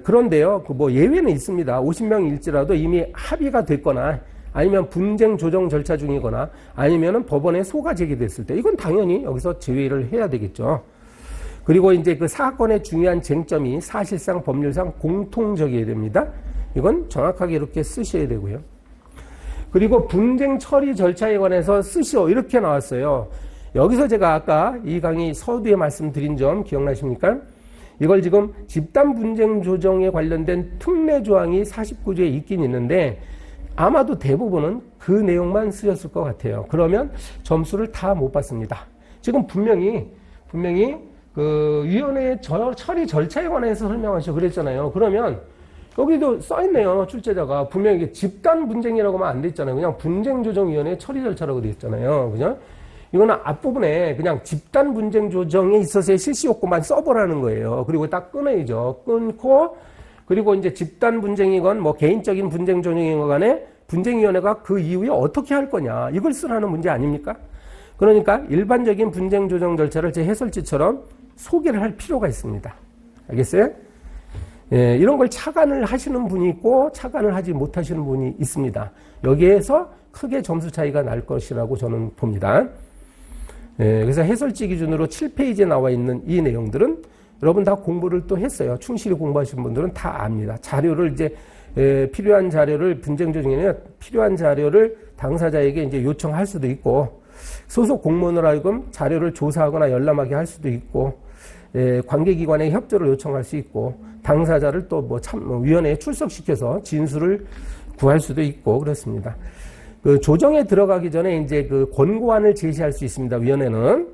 그런데요, 예외는 있습니다. 50명일지라도 이미 합의가 됐거나, 아니면 분쟁 조정 절차 중이거나, 아니면은 법원에 소가 제기됐을 때, 이건 당연히 여기서 제외를 해야 되겠죠. 그리고 이제 그 사건의 중요한 쟁점이 사실상 법률상 공통적이어야 됩니다. 이건 정확하게 이렇게 쓰셔야 되고요. 그리고 분쟁 처리 절차에 관해서 쓰시오, 이렇게 나왔어요. 여기서 제가 아까 이 강의 서두에 말씀드린 점 기억나십니까? 이걸 지금 집단 분쟁 조정에 관련된 특례 조항이 49조에 있긴 있는데 아마도 대부분은 그 내용만 쓰였을 것 같아요. 그러면 점수를 다 못 받습니다. 지금 분명히 그 위원회의 처리 절차에 관해서 설명하셔 그랬잖아요. 그러면 여기도 써있네요. 출제자가 분명히 집단 분쟁이라고만 안 돼 있잖아요. 그냥 분쟁조정위원회 처리 절차라고 돼 있잖아요. 그죠? 이거는 앞부분에 그냥 집단 분쟁 조정에 있어서의 실시 요건만 써보라는 거예요. 그리고 딱 끊어야죠. 끊고 그리고 이제 집단 분쟁이건 뭐 개인적인 분쟁 조정이건 간에 분쟁위원회가 그 이후에 어떻게 할 거냐 이걸 쓰라는 문제 아닙니까? 그러니까 일반적인 분쟁 조정 절차를 제 해설지처럼 소개를 할 필요가 있습니다. 알겠어요? 예, 이런 걸 차관을 하시는 분이 있고 차관을 하지 못하시는 분이 있습니다. 여기에서 크게 점수 차이가 날 것이라고 저는 봅니다. 예, 그래서 해설지 기준으로 7페이지에 나와 있는 이 내용들은 여러분 다 공부를 또 했어요. 충실히 공부하신 분들은 다 압니다. 자료를 이제 필요한 자료를 분쟁 조정에는 필요한 자료를 당사자에게 이제 요청할 수도 있고 소속 공무원으로 하여금 자료를 조사하거나 열람하게 할 수도 있고 관계기관의 협조를 요청할 수 있고 당사자를 또 위원회에 출석시켜서 진술을 구할 수도 있고 그렇습니다. 그 조정에 들어가기 전에 이제 그 권고안을 제시할 수 있습니다. 위원회는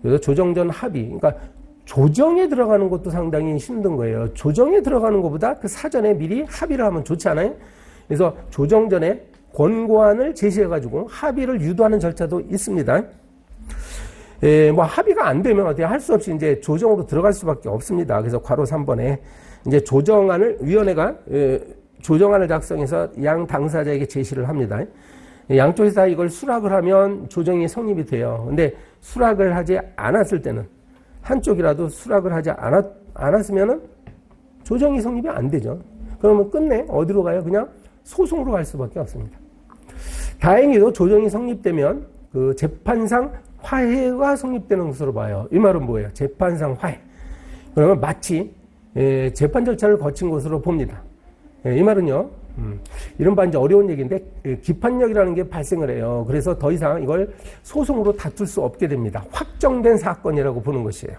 그래서 조정 전 합의, 그러니까 조정에 들어가는 것도 상당히 힘든 거예요. 조정에 들어가는 것보다 그 사전에 미리 합의를 하면 좋지 않아요? 그래서 조정 전에 권고안을 제시해가지고 합의를 유도하는 절차도 있습니다. 뭐 합의가 안 되면 어떻게 할 수 없이 이제 조정으로 들어갈 수밖에 없습니다. 그래서 괄호 3번에 이제 조정안을 위원회가 조정안을 작성해서 양 당사자에게 제시를 합니다. 양쪽에서 다 이걸 수락을 하면 조정이 성립이 돼요. 근데 수락을 하지 않았을 때는 한쪽이라도 수락을 하지 않았으면은 조정이 성립이 안 되죠. 그러면 끝내 어디로 가요? 그냥 소송으로 갈 수밖에 없습니다. 다행히도 조정이 성립되면 그 재판상 화해가 성립되는 것으로 봐요. 이 말은 뭐예요? 재판상 화해. 그러면 마치 재판 절차를 거친 것으로 봅니다. 이 말은요, 이른바 이제 어려운 얘기인데 기판력이라는 게 발생을 해요. 그래서 더 이상 이걸 소송으로 다툴 수 없게 됩니다. 확정된 사건이라고 보는 것이에요.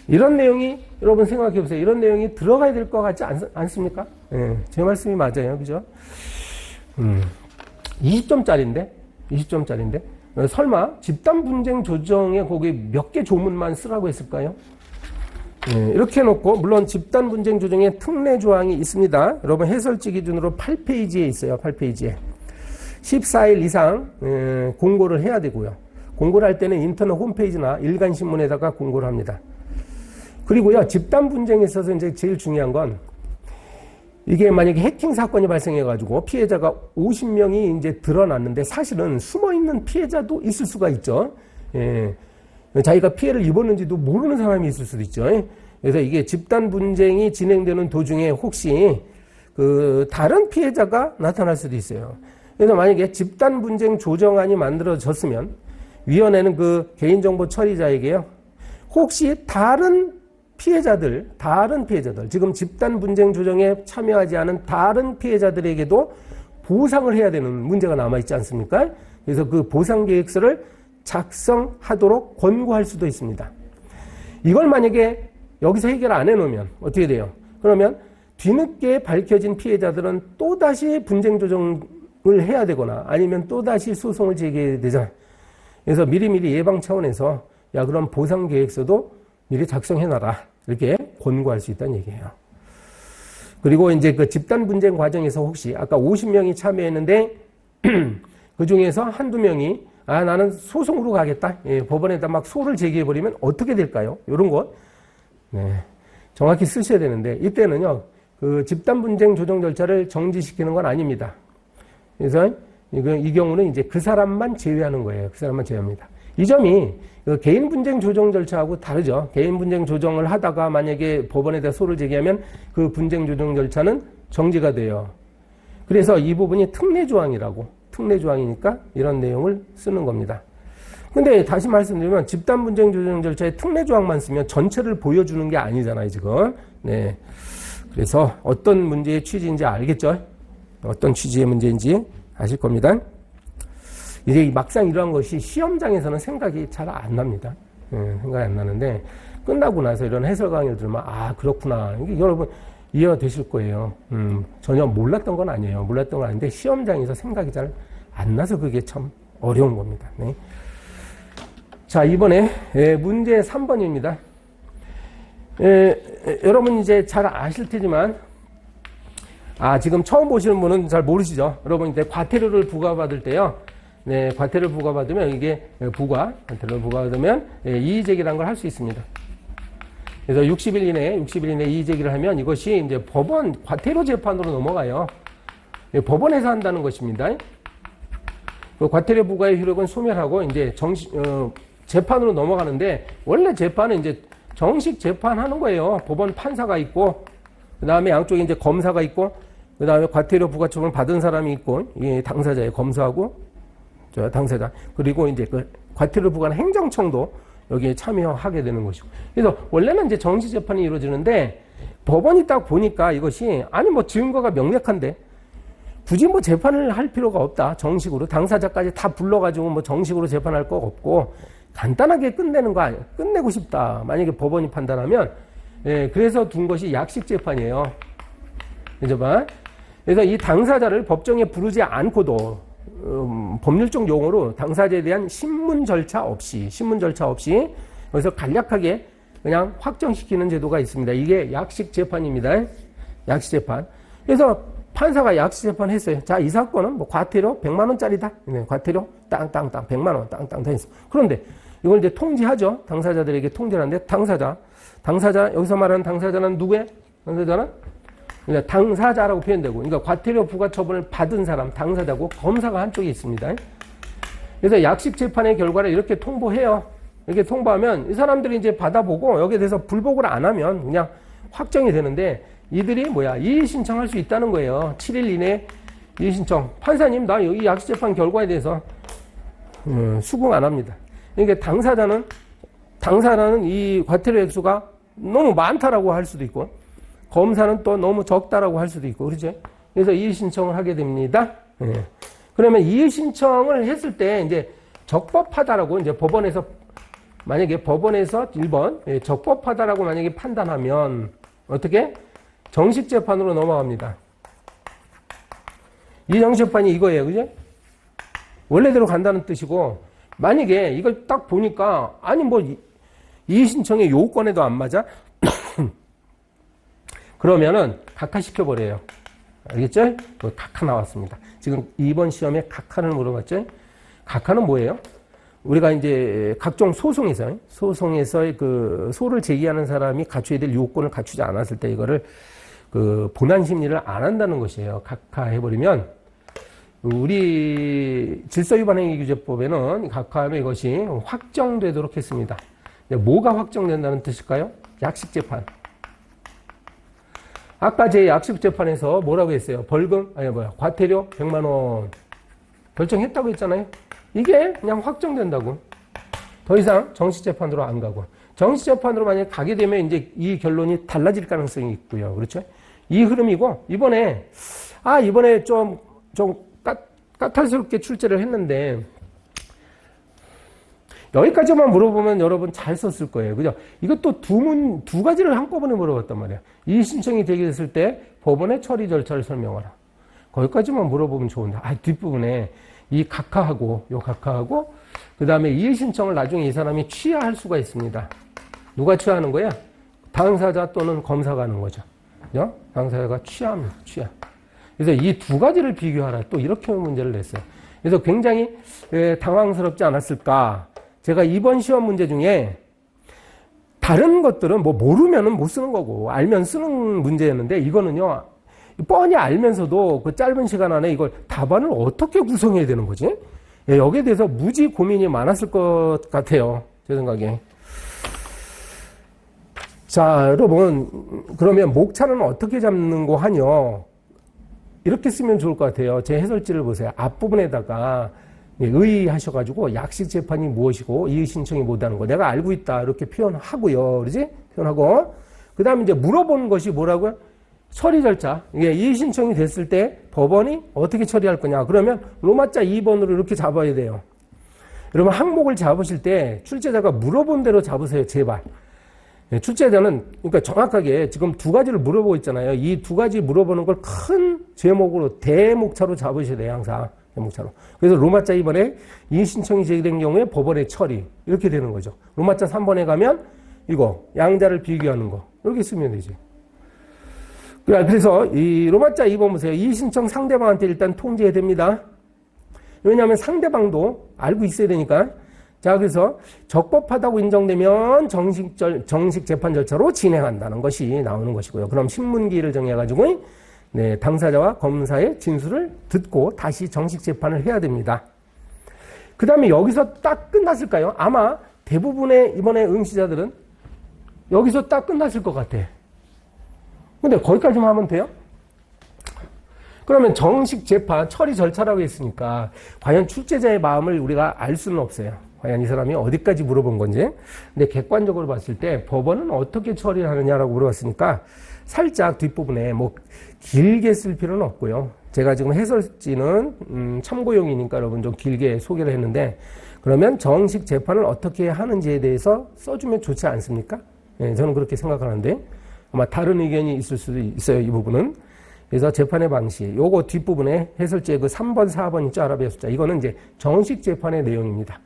이런 내용이 여러분 생각해 보세요. 이런 내용이 들어가야 될 것 같지 않습니까? 제 말씀이 맞아요. 그죠? 20점짜리인데 설마 집단 분쟁 조정에 거기 몇 개 조문만 쓰라고 했을까요? 이렇게 해놓고 물론 집단 분쟁 조정에 특례 조항이 있습니다. 여러분 해설지 기준으로 8페이지에 있어요. 8페이지에 14일 이상 공고를 해야 되고요. 공고를 할 때는 인터넷 홈페이지나 일간신문에다가 공고를 합니다. 그리고요 집단 분쟁에 있어서 이제 제일 중요한 건 이게 만약에 해킹 사건이 발생해가지고 피해자가 50명이 이제 드러났는데 사실은 숨어있는 피해자도 있을 수가 있죠. 자기가 피해를 입었는지도 모르는 사람이 있을 수도 있죠. 그래서 이게 집단 분쟁이 진행되는 도중에 혹시 그 다른 피해자가 나타날 수도 있어요. 그래서 만약에 집단 분쟁 조정안이 만들어졌으면 위원회는 그 개인정보 처리자에게요. 혹시 다른 피해자들, 지금 집단 분쟁 조정에 참여하지 않은 다른 피해자들에게도 보상을 해야 되는 문제가 남아있지 않습니까? 그래서 그 보상 계획서를 작성하도록 권고할 수도 있습니다. 이걸 만약에 여기서 해결 안 해놓으면 어떻게 돼요? 그러면 뒤늦게 밝혀진 피해자들은 또다시 분쟁 조정을 해야 되거나 아니면 또다시 소송을 제기해야 되잖아요. 그래서 미리미리 예방 차원에서 야 그럼 보상 계획서도 미리 작성해놔라. 이렇게 권고할 수 있다는 얘기예요. 그리고 이제 그 집단 분쟁 과정에서 혹시 아까 50명이 참여했는데 그 중에서 한두 명이 나는 소송으로 가겠다. 법원에다 막 소를 제기해버리면 어떻게 될까요? 이런 것. 정확히 쓰셔야 되는데 이때는요. 그 집단 분쟁 조정 절차를 정지시키는 건 아닙니다. 그래서 이 경우는 이제 그 사람만 제외하는 거예요. 그 사람만 제외합니다. 이 점이 개인 분쟁 조정 절차하고 다르죠. 개인 분쟁 조정을 하다가 만약에 법원에다 소를 제기하면 그 분쟁 조정 절차는 정지가 돼요. 그래서 이 부분이 특례 조항이니까 이런 내용을 쓰는 겁니다. 근데 다시 말씀드리면 집단 분쟁 조정 절차에 특례 조항만 쓰면 전체를 보여주는 게 아니잖아요, 지금. 네. 그래서 어떤 문제의 취지인지 알겠죠? 어떤 취지의 문제인지 아실 겁니다. 이제 막상 이러한 것이 시험장에서는 생각이 잘 안 납니다. 생각이 안 나는데 끝나고 나서 이런 해설 강의를 들으면 아 그렇구나. 이게 여러분 이해가 되실 거예요. 전혀 몰랐던 건 아니에요. 몰랐던 건 아닌데 시험장에서 생각이 잘 안 나서 그게 참 어려운 겁니다. 네. 자 이번에 문제 3번입니다. 여러분 이제 잘 아실 테지만 지금 처음 보시는 분은 잘 모르시죠. 여러분 이제 과태료를 부과받을 때요. 네, 과태료를 부과받으면 이게 과태료를 부과받으면 이의제기라는 걸 할 수 있습니다. 그래서 60일 이내에 이의제기를 하면 이것이 이제 법원 과태료 재판으로 넘어가요. 법원에서 한다는 것입니다. 그 과태료 부과의 효력은 소멸하고 이제 재판으로 넘어가는데 원래 재판은 이제 정식 재판하는 거예요. 법원 판사가 있고 그 다음에 양쪽에 이제 검사가 있고 그 다음에 과태료 부과 처분을 받은 사람이 있고 이 당사자의 검사하고 당사자 그리고 이제 그 과태료 부과는 행정청도 여기에 참여하게 되는 것이고 그래서 원래는 이제 정식 재판이 이루어지는데 법원이 딱 보니까 이것이 아니 뭐 증거가 명백한데 굳이 뭐 재판을 할 필요가 없다. 정식으로 당사자까지 다 불러가지고 뭐 정식으로 재판할 거 없고 간단하게 끝내고 싶다. 만약에 법원이 판단하면 그래서 둔 것이 약식 재판이에요. 그래서 이 당사자를 법정에 부르지 않고도 법률적 용어로 당사자에 대한 신문 절차 없이 그래서 간략하게 그냥 확정시키는 제도가 있습니다. 이게 약식 재판입니다. 약식 재판. 그래서 판사가 약식 재판 했어요. 자, 이 사건은 뭐 과태료 100만 원짜리다. 네, 과태료 땅땅땅 100만 원 땅땅 다 했어. 그런데 이걸 이제 통지하죠. 당사자들에게 통지를 하는데 당사자 여기서 말하는 당사자는 누구예요? 당사자는 그러니까 당사자라고 표현되고 그러니까 과태료 부과 처분을 받은 사람 당사자고 검사가 한쪽에 있습니다. 그래서 약식 재판의 결과를 이렇게 통보해요. 이렇게 통보하면 이 사람들이 이제 받아보고 여기에 대해서 불복을 안 하면 그냥 확정이 되는데 이들이 이의 신청할 수 있다는 거예요. 7일 이내에 이의 신청. 판사님 나 여기 약식 재판 결과에 대해서 수긍 안 합니다. 그러니까 당사자는 이 과태료 액수가 너무 많다라고 할 수도 있고 검사는 또 너무 적다라고 할 수도 있고 그렇죠? 그래서 이의 신청을 하게 됩니다. 그러면 이의 신청을 했을 때 이제 적법하다라고 이제 만약에 법원에서 1번 적법하다라고 만약에 판단하면 어떻게? 정식 재판으로 넘어갑니다. 이 정식 재판이 이거예요. 그죠? 원래대로 간다는 뜻이고 만약에 이걸 딱 보니까 아니 뭐 이의 신청의 요건에도 안 맞아? 그러면은 각하시켜버려요. 알겠죠? 각하 나왔습니다. 지금 2번 시험에 각하를 물어봤죠? 각하는 뭐예요? 우리가 이제 각종 소송에서의 그 소를 제기하는 사람이 갖춰야 될 요건을 갖추지 않았을 때 이거를 그 본안 심리를 안 한다는 것이에요. 각하해버리면 우리 질서위반행위규제법에는 각하하면 이것이 확정되도록 했습니다. 뭐가 확정된다는 뜻일까요? 약식재판. 아까 제 약식재판에서 뭐라고 했어요? 과태료 100만 원 결정했다고 했잖아요. 이게 그냥 확정된다고. 더 이상 정식재판으로 안 가고. 정식재판으로 만약에 가게 되면 이제 이 결론이 달라질 가능성이 있고요. 그렇죠? 이 흐름이고, 이번에 좀 까탈스럽게 출제를 했는데, 여기까지만 물어보면 여러분 잘 썼을 거예요. 그죠? 이것도 두 가지를 한꺼번에 물어봤단 말이에요. 이 신청이 되게 됐을 때 법원의 처리 절차를 설명하라. 거기까지만 물어보면 좋은데, 뒷부분에 이 각하하고, 그 다음에 이의 신청을 나중에 이 사람이 취하할 수가 있습니다. 누가 취하는 거야? 당사자 또는 검사가 하는 거죠. 그죠? 당사자가 취합니다. 그래서 이 두 가지를 비교하라. 또 이렇게 문제를 냈어요. 그래서 굉장히 당황스럽지 않았을까. 제가 이번 시험 문제 중에 다른 것들은 뭐 모르면은 못 쓰는 거고 알면 쓰는 문제였는데 이거는요. 뻔히 알면서도 그 짧은 시간 안에 이걸 답안을 어떻게 구성해야 되는 거지? 여기에 대해서 무지 고민이 많았을 것 같아요. 제 생각에. 자, 여러분 그러면 목차는 어떻게 잡는 거 하뇨? 이렇게 쓰면 좋을 것 같아요. 제 해설지를 보세요. 앞부분에다가 의의하셔가지고 약식 재판이 무엇이고 이의 신청이 뭐다는 거 내가 알고 있다 이렇게 표현하고요. 그러지? 표현하고 그 다음에 이제 물어본 것이 뭐라고요? 처리 절차. 이게 이의 신청이 됐을 때 법원이 어떻게 처리할 거냐. 그러면 로마자 2번으로 이렇게 잡아야 돼요. 여러분 항목을 잡으실 때 출제자가 물어본 대로 잡으세요. 제발. 출제자는 그러니까 정확하게 지금 두 가지를 물어보고 있잖아요. 이 두 가지 물어보는 걸 큰 제목으로 대목차로 잡으셔야 돼요. 항상 대목차로. 그래서 로마자 2번에 이의 신청이 제기된 경우에 법원의 처리 이렇게 되는 거죠. 로마자 3번에 가면 이거 양자를 비교하는 거 이렇게 쓰면 되지. 그래서 이 로마자 2번 보세요. 이의 신청 상대방한테 일단 통지해야 됩니다. 왜냐하면 상대방도 알고 있어야 되니까. 자, 그래서 적법하다고 인정되면 정식 재판 절차로 진행한다는 것이 나오는 것이고요. 그럼 신문기일을 정해가지고 네, 당사자와 검사의 진술을 듣고 다시 정식 재판을 해야 됩니다. 그 다음에 여기서 딱 끝났을까요? 아마 대부분의 이번에 응시자들은 여기서 딱 끝났을 것 같아. 근데 거기까지만 하면 돼요? 그러면 정식 재판 처리 절차라고 했으니까 과연 출제자의 마음을 우리가 알 수는 없어요. 과연 이 사람이 어디까지 물어본 건지. 근데 객관적으로 봤을 때 법원은 어떻게 처리를 하느냐라고 물어봤으니까 살짝 뒷부분에 뭐 길게 쓸 필요는 없고요. 제가 지금 해설지는 참고용이니까 여러분 좀 길게 소개를 했는데 그러면 정식 재판을 어떻게 하는지에 대해서 써주면 좋지 않습니까? 네, 저는 그렇게 생각하는데 아마 다른 의견이 있을 수도 있어요. 이 부분은. 그래서 재판의 방식, 요거 뒷부분에 해설지에 그 3번, 4번 있죠. 아라비아 숫자. 이거는 이제 정식 재판의 내용입니다.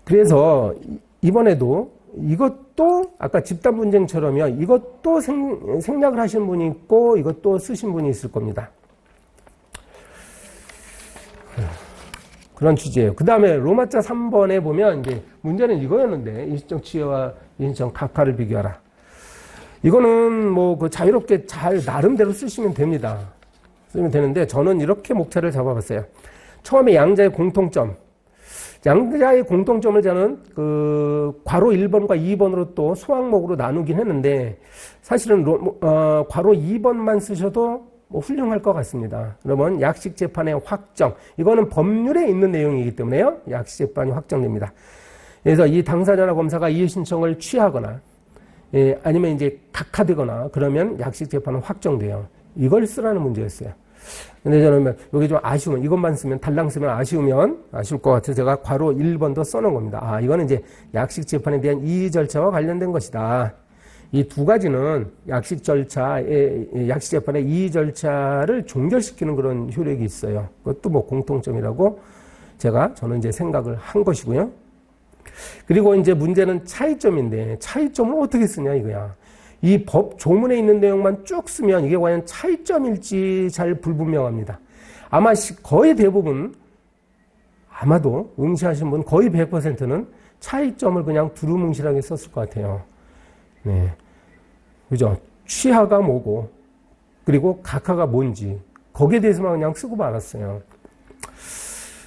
그래서 이번에도 이것도 아까 집단 분쟁처럼요. 이것도 생략을 하신 분이 있고 이것도 쓰신 분이 있을 겁니다. 그런 취지예요. 그 다음에 로마자 3번에 보면 이제 문제는 이거였는데 이의신청 취해와 이의신청 각하를 비교하라. 이거는 뭐 그 자유롭게 잘 나름대로 쓰시면 됩니다. 쓰면 되는데 저는 이렇게 목차를 잡아봤어요. 처음에 양자의 공통점. 양자의 공통점을 저는 그 괄호 1번과 2번으로 또 소항목으로 나누긴 했는데 사실은 괄호 2번만 쓰셔도 뭐 훌륭할 것 같습니다. 그러면 약식 재판의 확정. 이거는 법률에 있는 내용이기 때문에요. 약식 재판이 확정됩니다. 그래서 이 당사자나 검사가 이의 신청을 취하거나 아니면 이제 각하되거나 그러면 약식 재판은 확정돼요. 이걸 쓰라는 문제였어요. 근데 저는 여기 좀 아쉬우면 이것만 쓰면 달랑 쓰면 아쉬울 것 같아서 제가 괄호 1번도 써놓은 겁니다. 아, 이거는 이제 약식 재판에 대한 이의 절차와 관련된 것이다. 이 두 가지는 약식 재판의 이의 절차를 종결시키는 그런 효력이 있어요. 그것도 뭐 공통점이라고 저는 이제 생각을 한 것이고요. 그리고 이제 문제는 차이점인데 차이점을 어떻게 쓰냐 이거야. 이 법 조문에 있는 내용만 쭉 쓰면 이게 과연 차이점일지 잘 불분명합니다. 아마 거의 대부분 아마도 응시하신 분 거의 100%는 차이점을 그냥 두루뭉실하게 썼을 것 같아요. 네, 그죠? 취하가 뭐고 그리고 각하가 뭔지 거기에 대해서만 그냥 쓰고 말았어요.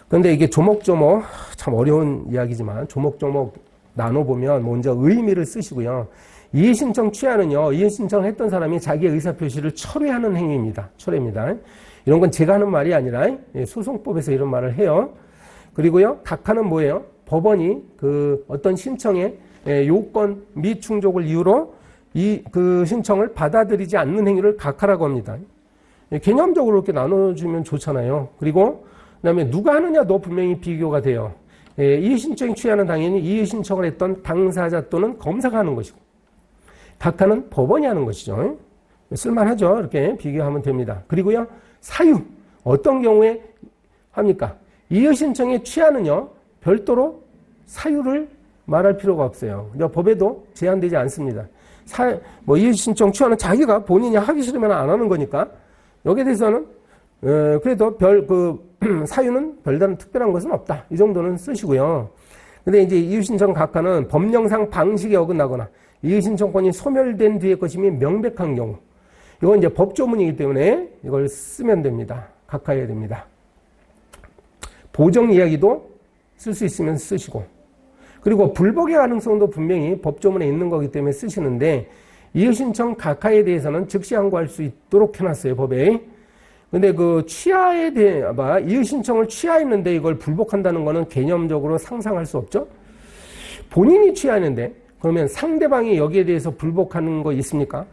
그런데 이게 조목조목 참 어려운 이야기지만 조목조목 나눠보면 먼저 의미를 쓰시고요. 이의 신청 취하는요. 이의 신청을 했던 사람이 자기의 의사표시를 철회하는 행위입니다. 철회입니다. 이런 건 제가 하는 말이 아니라 소송법에서 이런 말을 해요. 그리고요. 각하는 뭐예요? 법원이 그 어떤 신청의 요건 미충족을 이유로 그 신청을 받아들이지 않는 행위를 각하라고 합니다. 개념적으로 이렇게 나눠주면 좋잖아요. 그리고 그다음에 누가 하느냐도 분명히 비교가 돼요. 이의 신청이 취하는 당연히 이의 신청을 했던 당사자 또는 검사가 하는 것이고 각하는 법원이 하는 것이죠. 쓸만하죠. 이렇게 비교하면 됩니다. 그리고요. 사유. 어떤 경우에 합니까? 이의 신청에 취하는요. 별도로 사유를 말할 필요가 없어요. 법에도 제한되지 않습니다. 이의 신청 취하는 자기가 본인이 하기 싫으면 안 하는 거니까 여기에 대해서는 그래도 사유는 별다른 특별한 것은 없다. 이 정도는 쓰시고요. 근데 이제 이의 신청 각하는 법령상 방식에 어긋나거나 이의 신청권이 소멸된 뒤의 것임이 명백한 경우. 이건 이제 법조문이기 때문에 이걸 쓰면 됩니다. 각하해야 됩니다. 보정 이야기도 쓸 수 있으면 쓰시고. 그리고 불복의 가능성도 분명히 법조문에 있는 거기 때문에 쓰시는데 이의 신청 각하에 대해서는 즉시 항고할 수 있도록 해놨어요. 법에. 근데 그 취하에 대해 이의 신청을 취하했는데 이걸 불복한다는 거는 개념적으로 상상할 수 없죠. 본인이 취하는데 그러면 상대방이 여기에 대해서 불복하는 거 있습니까?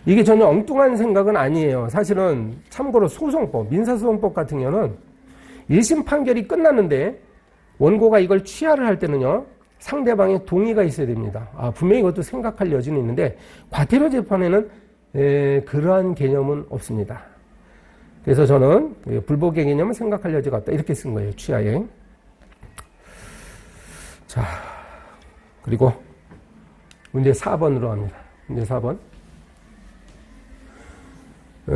이게 전혀 엉뚱한 생각은 아니에요. 사실은 참고로 소송법, 민사소송법 같은 경우는 1심 판결이 끝났는데 원고가 이걸 취하를 할 때는요, 상대방의 동의가 있어야 됩니다. 분명히 이것도 생각할 여지는 있는데 과태료 재판에는 그러한 개념은 없습니다. 그래서 저는 불복의 개념은 생각할 여지가 없다. 이렇게 쓴 거예요. 취하에. 자, 그리고 문제 4번으로 합니다. 문제 4번.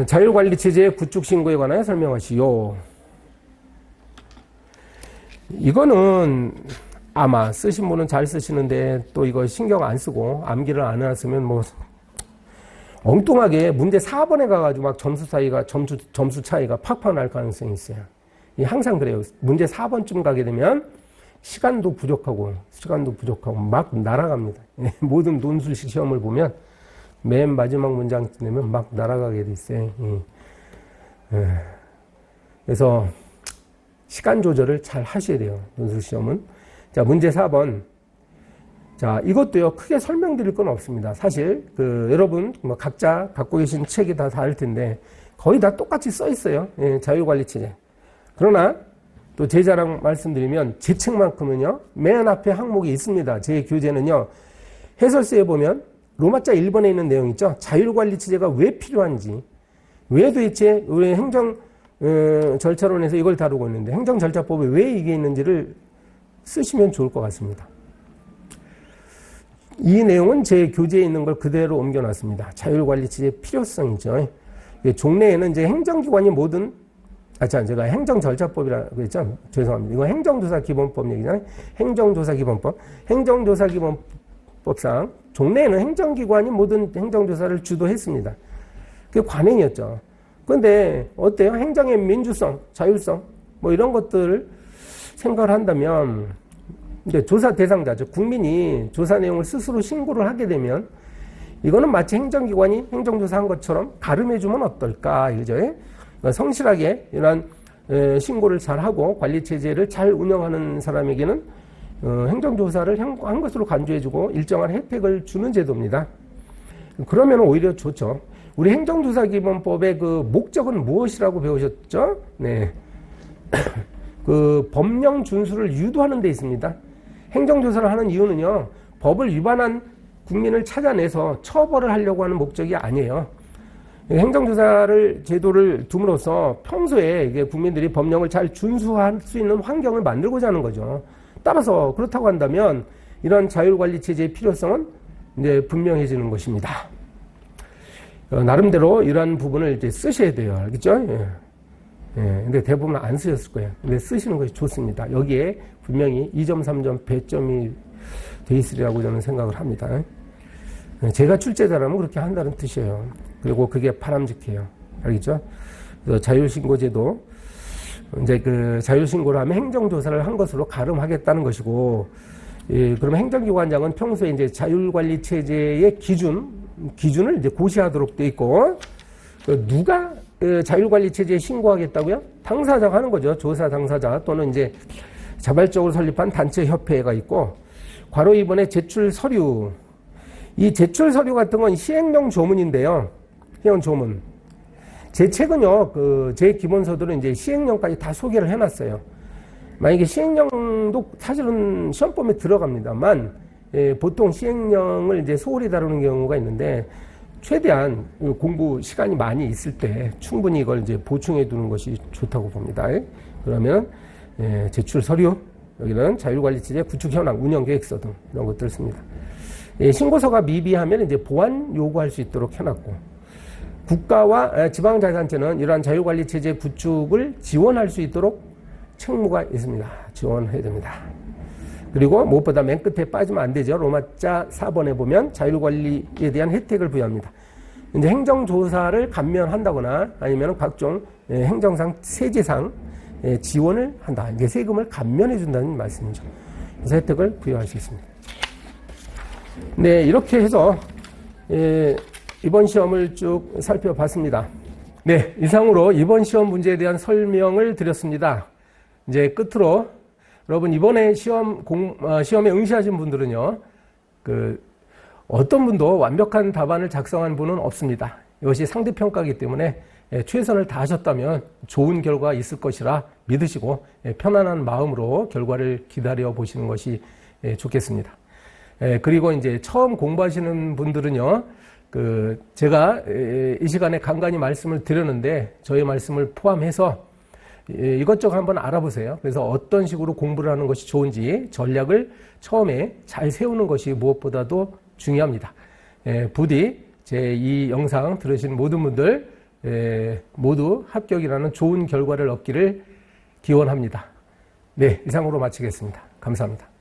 자율관리체제의 구축신고에 관하여 설명하시오. 이거는 아마 쓰신 분은 잘 쓰시는데 또 이거 신경 안 쓰고 암기를 안 해놨으면 뭐 엉뚱하게 문제 4번에 가가지고 막 점수 차이가 팍팍 날 가능성이 있어요. 항상 그래요. 문제 4번쯤 가게 되면 시간도 부족하고 막 날아갑니다. 모든 논술식 시험을 보면 맨 마지막 문장 되면 막 날아가게 돼 있어요. 그래서 시간 조절을 잘 하셔야 돼요. 논술 시험은. 자, 문제 4번. 자, 이것도요, 크게 설명드릴 건 없습니다. 사실, 여러분, 각자 갖고 계신 책이 다 다를 텐데, 거의 다 똑같이 써 있어요. 자율관리체제. 그러나, 또 제 자랑 말씀드리면, 제 책만큼은요, 맨 앞에 항목이 있습니다. 제 교재는요, 해설서에 보면, 로마자 1번에 있는 내용 있죠? 자율관리체제가 왜 필요한지, 왜 도대체 우리 행정, 절차론에서 이걸 다루고 있는데, 행정절차법에 왜 이게 있는지를 쓰시면 좋을 것 같습니다. 이 내용은 제 교재에 있는 걸 그대로 옮겨놨습니다. 자율관리체제의 필요성이죠. 종래에는 이제 행정기관이 모든, 제가 행정절차법이라고 했죠? 죄송합니다. 이거 행정조사기본법 얘기잖아요. 행정조사기본법. 행정조사기본법상 종래에는 행정기관이 모든 행정조사를 주도했습니다. 그게 관행이었죠. 그런데 어때요? 행정의 민주성, 자율성, 뭐 이런 것들을 생각을 한다면, 이제 조사 대상자, 즉 국민이 조사 내용을 스스로 신고를 하게 되면 이거는 마치 행정기관이 행정조사한 것처럼 가름해주면 어떨까, 이죠? 성실하게 이러한 신고를 잘하고 관리체제를 잘 운영하는 사람에게는 행정조사를 한 것으로 간주해주고 일정한 혜택을 주는 제도입니다. 그러면 오히려 좋죠. 우리 행정조사기본법의 그 목적은 무엇이라고 배우셨죠? 네. 그 법령 준수를 유도하는 데 있습니다. 행정조사를 하는 이유는요, 법을 위반한 국민을 찾아내서 처벌을 하려고 하는 목적이 아니에요. 행정조사를 제도를 둠으로써 평소에 이게 국민들이 법령을 잘 준수할 수 있는 환경을 만들고자 하는 거죠. 따라서 그렇다고 한다면 이런 자율관리체제의 필요성은 이제 분명해지는 것입니다. 나름대로 이러한 부분을 이제 쓰셔야 돼요. 알겠죠? 근데 대부분 안 쓰셨을 거예요. 근데 쓰시는 것이 좋습니다. 여기에 분명히 2점, 3점 배점이 돼 있으리라고 저는 생각을 합니다. 제가 출제자라면 그렇게 한다는 뜻이에요. 그리고 그게 바람직해요. 알겠죠? 그래서 자율신고제도, 이제 그 자율신고를 하면 행정조사를 한 것으로 가름하겠다는 것이고, 그러면 행정기관장은 평소에 이제 자율관리체제의 기준을 이제 고시하도록 돼 있고, 누가 자율관리체제에 신고하겠다고요? 당사자가 하는 거죠. 조사 당사자 또는 이제 자발적으로 설립한 단체협회가 있고, 괄호 2번에 제출 서류. 이 제출 서류 같은 건 시행령 조문인데요. 시행령 조문. 제 책은요, 제 기본서들은 이제 시행령까지 다 소개를 해놨어요. 만약에 시행령도 사실은 시험범위에 들어갑니다만, 보통 시행령을 이제 소홀히 다루는 경우가 있는데, 최대한 공부 시간이 많이 있을 때 충분히 이걸 이제 보충해 두는 것이 좋다고 봅니다. 그러면 제출 서류, 여기는 자율관리체제 구축 현황, 운영 계획서 등 이런 것들을 씁니다. 신고서가 미비하면 이제 보완 요구할 수 있도록 해놨고, 국가와 지방자치단체는 이러한 자율관리체제 구축을 지원할 수 있도록 책무가 있습니다. 지원해야 됩니다. 그리고 무엇보다 맨 끝에 빠지면 안 되죠. 로마자 4번에 보면 자율관리에 대한 혜택을 부여합니다. 이제 행정조사를 감면한다거나 아니면 각종 행정상, 세제상 지원을 한다. 이제 세금을 감면해 준다는 말씀이죠. 그래서 혜택을 부여할 수 있습니다. 네, 이렇게 해서 이번 시험을 쭉 살펴봤습니다. 네, 이상으로 이번 시험 문제에 대한 설명을 드렸습니다. 이제 끝으로 여러분 이번에 시험에 응시하신 분들은요, 어떤 분도 완벽한 답안을 작성한 분은 없습니다. 이것이 상대평가이기 때문에 최선을 다하셨다면 좋은 결과가 있을 것이라 믿으시고 편안한 마음으로 결과를 기다려 보시는 것이 좋겠습니다. 그리고 이제 처음 공부하시는 분들은요, 제가 이 시간에 간간히 말씀을 드렸는데 저의 말씀을 포함해서 이것저것 한번 알아보세요. 그래서 어떤 식으로 공부를 하는 것이 좋은지 전략을 처음에 잘 세우는 것이 무엇보다도 중요합니다. 부디 제 이 영상 들으신 모든 분들 모두 합격이라는 좋은 결과를 얻기를 기원합니다. 네, 이상으로 마치겠습니다. 감사합니다.